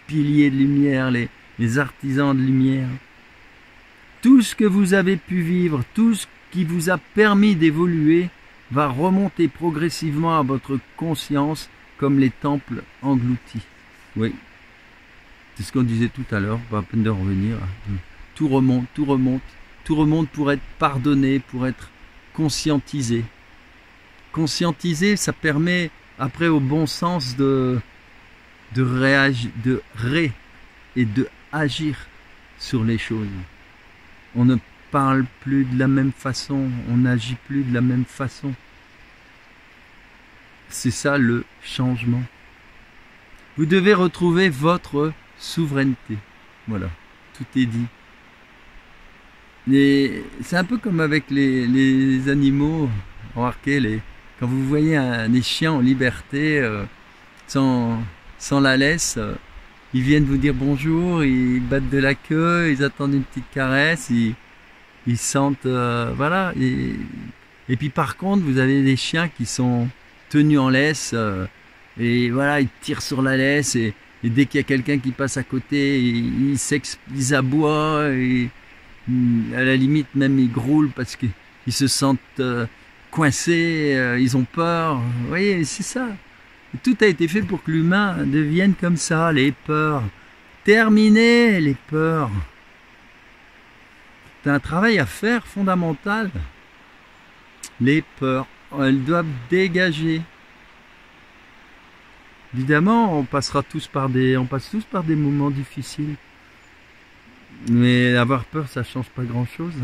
piliers de lumière, les artisans de lumière. Tout ce que vous avez pu vivre, tout ce qui vous a permis d'évoluer, va remonter progressivement à votre conscience comme les temples engloutis. Oui, c'est ce qu'on disait tout à l'heure, pas la peine de revenir. Tout remonte, tout remonte, tout remonte pour être pardonné, pour être conscientisé. Conscientiser, ça permet après au bon sens de agir sur les choses. On ne parle plus de la même façon, on n'agit plus de la même façon. C'est ça le changement. Vous devez retrouver votre souveraineté. Voilà, tout est dit. C'est un peu comme avec les animaux. Remarquez, quand vous voyez des chiens en liberté, sans la laisse, ils viennent vous dire bonjour, ils battent de la queue, ils attendent une petite caresse, ils sentent, voilà. Et puis par contre, vous avez des chiens qui sont tenus en laisse, et voilà, ils tirent sur la laisse, et dès qu'il y a quelqu'un qui passe à côté, ils aboient, et à la limite même ils groulent parce qu'ils se sentent coincés, ils ont peur. Vous voyez, c'est ça. Tout a été fait pour que l'humain devienne comme ça, les peurs. Terminez les peurs. C'est un travail à faire fondamental. Les peurs, elles doivent dégager. Évidemment, on passe tous par des moments difficiles. Mais avoir peur, ça change pas grand-chose.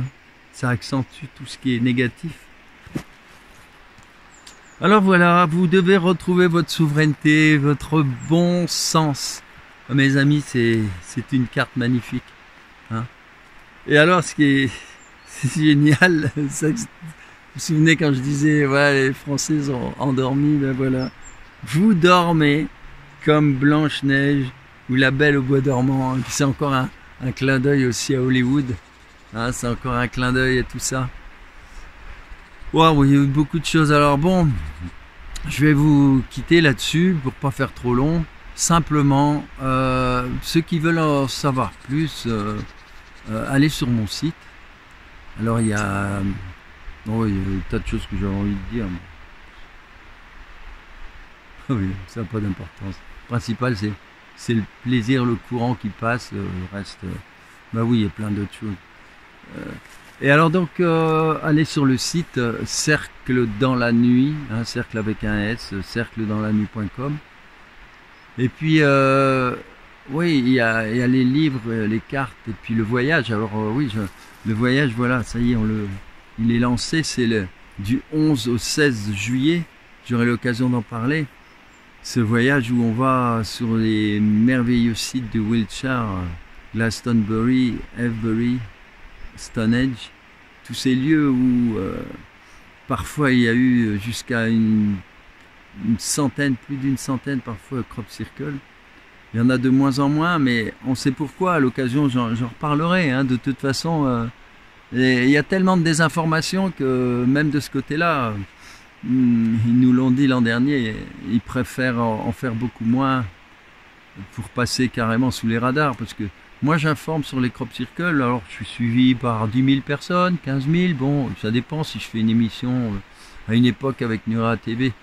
Ça accentue tout ce qui est négatif. Alors voilà, vous devez retrouver votre souveraineté, votre bon sens. Mes amis, c'est une carte magnifique. Hein. Et alors, ce qui est, c'est génial, ça, vous vous souvenez quand je disais, ouais, les Français sont endormis, ben voilà. Vous dormez comme Blanche-Neige ou La Belle au Bois dormant. C'est encore un clin d'œil aussi à Hollywood. Hein, c'est encore un clin d'œil à tout ça. Waouh, il y a eu beaucoup de choses. Alors bon, je vais vous quitter là-dessus pour pas faire trop long. Simplement, ceux qui veulent en savoir plus, allez sur mon site. Alors il y a, oh, il y a des tas de choses que j'avais envie de dire. Mais... oui, ça n'a pas d'importance. Le principal, c'est le plaisir, le courant qui passe. Le reste, bah oui, il y a plein d'autres choses. Et alors donc, allez sur le site Cercle dans la nuit, hein, cercle avec un S, cercledanslannuit.com. Et puis, oui, il y a les livres, les cartes, et puis le voyage. Alors oui, le voyage, voilà, ça y est, il est lancé, c'est du 11 au 16 juillet. J'aurai l'occasion d'en parler. Ce voyage où on va sur les merveilleux sites de Wiltshire, Glastonbury, Avebury, Stonehenge, tous ces lieux où parfois il y a eu jusqu'à une centaine, plus d'une centaine parfois crop circle. Il y en a de moins en moins, mais on sait pourquoi. À l'occasion, j'en reparlerai. Hein. De toute façon, il y a tellement de désinformation que même de ce côté-là, ils nous l'ont dit l'an dernier, ils préfèrent en faire beaucoup moins pour passer carrément sous les radars. Parce que moi, j'informe sur les crop circles. Alors, je suis suivi par 10 000 personnes, 15 000. Bon, ça dépend si je fais une émission à une époque avec Nura TV.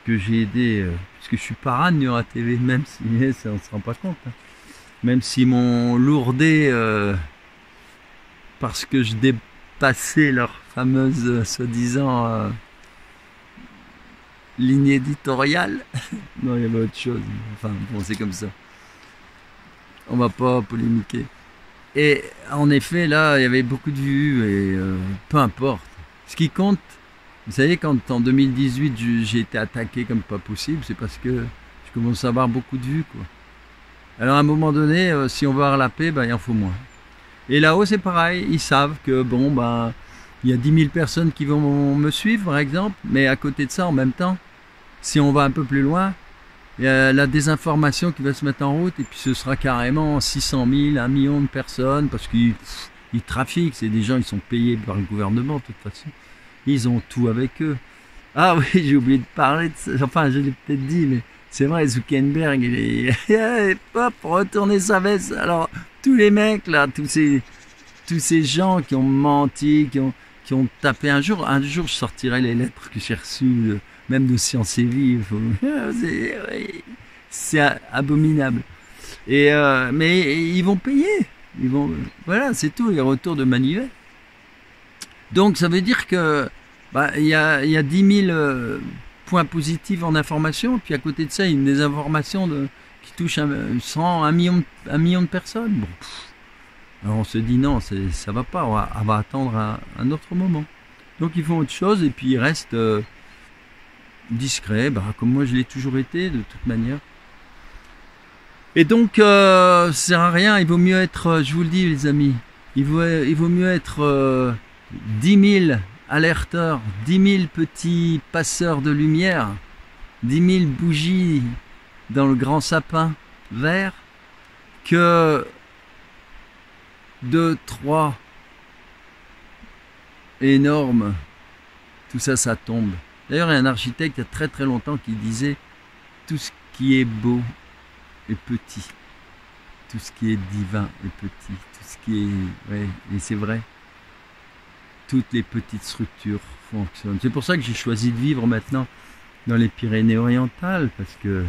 Que j'ai aidé, parce que je suis parrain de Nura TV, même si ça on se rend pas compte, hein. Même si m'ont lourdé parce que je dépassais leur fameuse soi-disant ligne éditoriale. Non, il y avait autre chose. Enfin, bon, c'est comme ça. On va pas polémiquer. Et en effet, là, il y avait beaucoup de vues et peu importe. Ce qui compte, vous savez, quand en 2018 j'ai été attaqué comme pas possible, c'est parce que je commence à avoir beaucoup de vues, quoi. Alors à un moment donné, si on veut avoir la paix, ben, il en faut moins. Et là-haut, c'est pareil, ils savent que bon, ben, il y a 10 000 personnes qui vont me suivre, par exemple, mais à côté de ça, en même temps, si on va un peu plus loin, il y a la désinformation qui va se mettre en route, et puis ce sera carrément 600 000, 1 million de personnes, parce qu'ils trafiquent, c'est des gens, ils sont payés par le gouvernement, de toute façon. Ils ont tout avec eux. Ah oui, j'ai oublié de parler de ça. Enfin, je l'ai peut-être dit, mais c'est vrai, Zuckerberg, il est... hop, retourner sa veste. Alors, tous les mecs, là, tous ces gens qui ont menti, qui ont tapé un jour, je sortirai les lettres que j'ai reçues, même de Science et Vie. C'est abominable. Et, mais ils vont payer. Voilà, c'est tout, les retours de manivelle. Donc ça veut dire que bah, y a 10 000 points positifs en information, puis à côté de ça, il y a des informations qui touchent 100, 1 million de personnes. Bon, alors on se dit non, ça va pas, on va attendre un autre moment. Donc ils font autre chose et puis ils restent discrets, bah, comme moi je l'ai toujours été de toute manière. Et donc ça sert à rien, il vaut mieux être, je vous le dis les amis, il vaut mieux être 10 000 alerteurs, 10 000 petits passeurs de lumière, 10 000 bougies dans le grand sapin vert, que 2, 3 énormes, tout ça, ça tombe. D'ailleurs, il y a un architecte il y a très très longtemps qui disait tout ce qui est beau est petit, tout ce qui est divin est petit, tout ce qui est... Ouais, et c'est vrai. Toutes les petites structures fonctionnent. C'est pour ça que j'ai choisi de vivre maintenant dans les Pyrénées-Orientales, parce que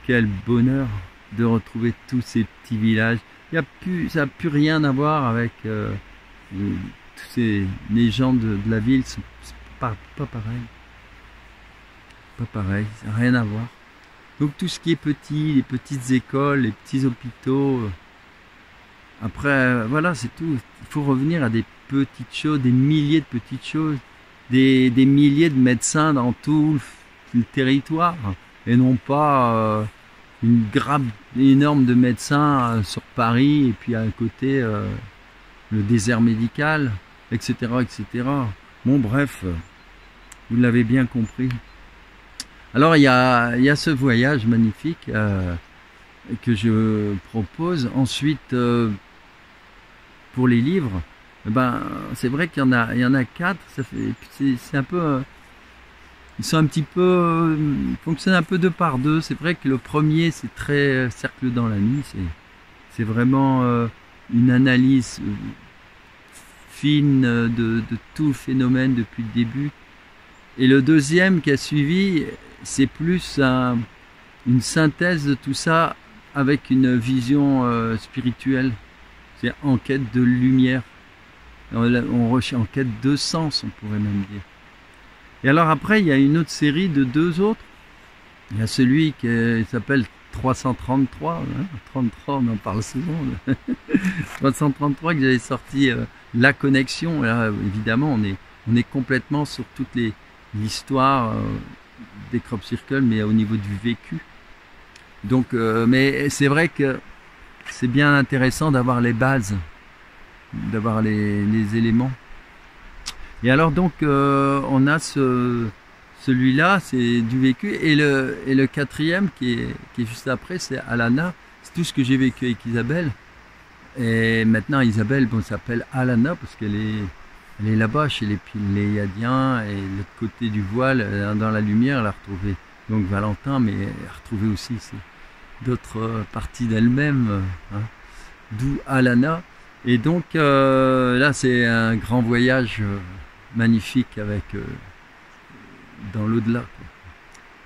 quel bonheur de retrouver tous ces petits villages. Ça n'a plus rien à voir avec tous les gens de la ville, c'est pas pareil. Pas pareil, ça n'a rien à voir. Donc tout ce qui est petit, les petites écoles, les petits hôpitaux, après, voilà, c'est tout. Il faut revenir à des petites choses, des milliers de petites choses. des milliers de médecins dans tout le territoire, et non pas une grappe énorme de médecins sur Paris, et puis à côté le désert médical, etc., etc. Bon, bref, vous l'avez bien compris. Alors, il y a ce voyage magnifique que je propose. Ensuite, pour les livres, c'est vrai qu'il y en a 4. C'est un peu, ils sont un petit peu, fonctionnent un peu 2 par 2. C'est vrai que le premier, c'est très cercle dans la nuit. C'est vraiment une analyse fine de tout le phénomène depuis le début. Et le deuxième qui a suivi, c'est plus une synthèse de tout ça avec une vision spirituelle. C'est en quête de lumière. En quête de sens, on pourrait même dire. Et alors après, il y a une autre série de 2 autres. Il y a celui qui s'appelle 333. 33, on en parle souvent. 333 que j'avais sorti La Connexion. Et là, évidemment, on est complètement sur toute l'histoire des crop circles, mais au niveau du vécu. Donc, mais c'est vrai que c'est bien intéressant d'avoir les bases, d'avoir les éléments. Et alors donc on a celui-là, c'est du vécu, et le quatrième qui est juste après, c'est Alana. C'est tout ce que j'ai vécu avec Isabelle. Et maintenant Isabelle, bon, s'appelle Alana parce qu'elle est là-bas chez les Pléiadiens, et de l'autre côté du voile, dans la lumière, elle a retrouvé donc Valentin, mais elle a retrouvé aussi d'autres parties d'elle-même, hein, d'où Alana. Et donc là, c'est un grand voyage magnifique avec dans l'au-delà,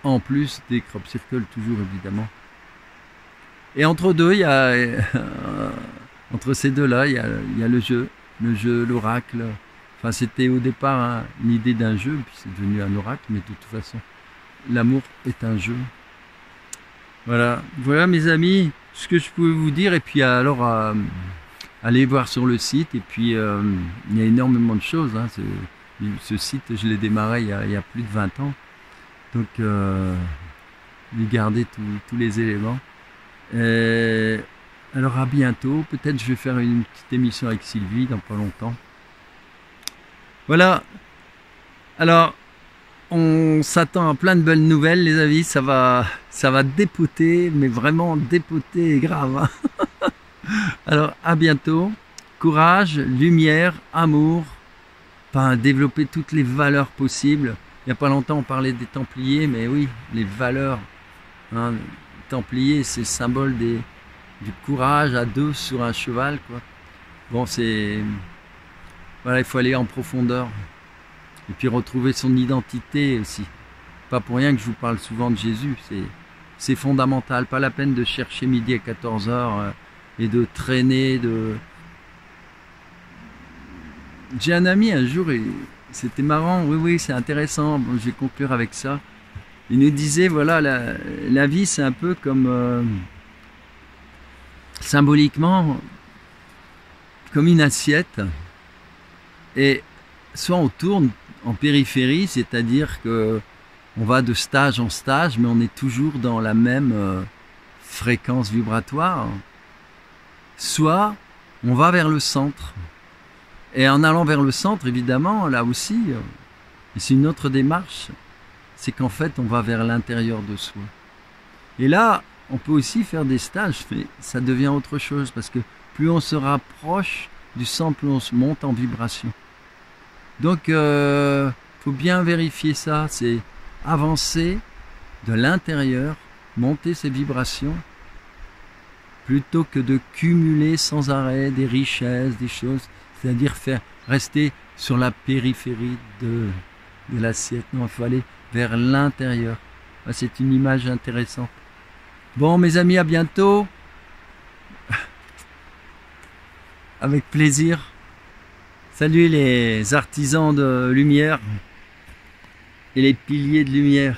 en plus des crop circles, toujours évidemment. Et entre deux, il y a entre ces deux-là, il y a le jeu, l'oracle. Enfin, c'était au départ l'idée d'un jeu, puis c'est devenu un oracle, mais de toute façon, l'amour est un jeu. Voilà, mes amis, ce que je pouvais vous dire. Et puis alors, allez voir sur le site. Et puis, il y a énormément de choses. Hein. Ce site, je l'ai démarré il y a plus de 20 ans. Donc, gardez tous les éléments. Alors, à bientôt. Peut-être je vais faire une petite émission avec Sylvie dans pas longtemps. Voilà. Alors, on s'attend à plein de belles nouvelles, les amis. Ça va dépoter, mais vraiment dépoter grave. Hein. Alors, à bientôt. Courage, lumière, amour. Développer toutes les valeurs possibles. Il n'y a pas longtemps, on parlait des Templiers, mais oui, les valeurs. Hein, Templiers, c'est le symbole du courage à 2 sur un cheval, quoi. Bon, voilà, il faut aller en profondeur. Et puis retrouver son identité aussi. Pas pour rien que je vous parle souvent de Jésus. C'est fondamental. Pas la peine de chercher midi à 14h et de traîner. J'ai un ami un jour, et c'était marrant. Oui, c'est intéressant. Bon, je vais conclure avec ça. Il nous disait, voilà, la vie, c'est un peu comme symboliquement comme une assiette. Et soit on tourne en périphérie, c'est-à-dire que on va de stage en stage, mais on est toujours dans la même fréquence vibratoire. Soit on va vers le centre. Et en allant vers le centre, évidemment, là aussi, c'est une autre démarche. C'est qu'en fait, on va vers l'intérieur de soi. Et là, on peut aussi faire des stages, mais ça devient autre chose, parce que plus on se rapproche du centre, plus on se monte en vibration. Donc, faut bien vérifier ça, c'est avancer de l'intérieur, monter ses vibrations, plutôt que de cumuler sans arrêt des richesses, des choses, c'est-à-dire rester sur la périphérie de l'assiette. Non, il faut aller vers l'intérieur. C'est une image intéressante. Bon, mes amis, à bientôt. Avec plaisir. Salut les artisans de lumière et les piliers de lumière.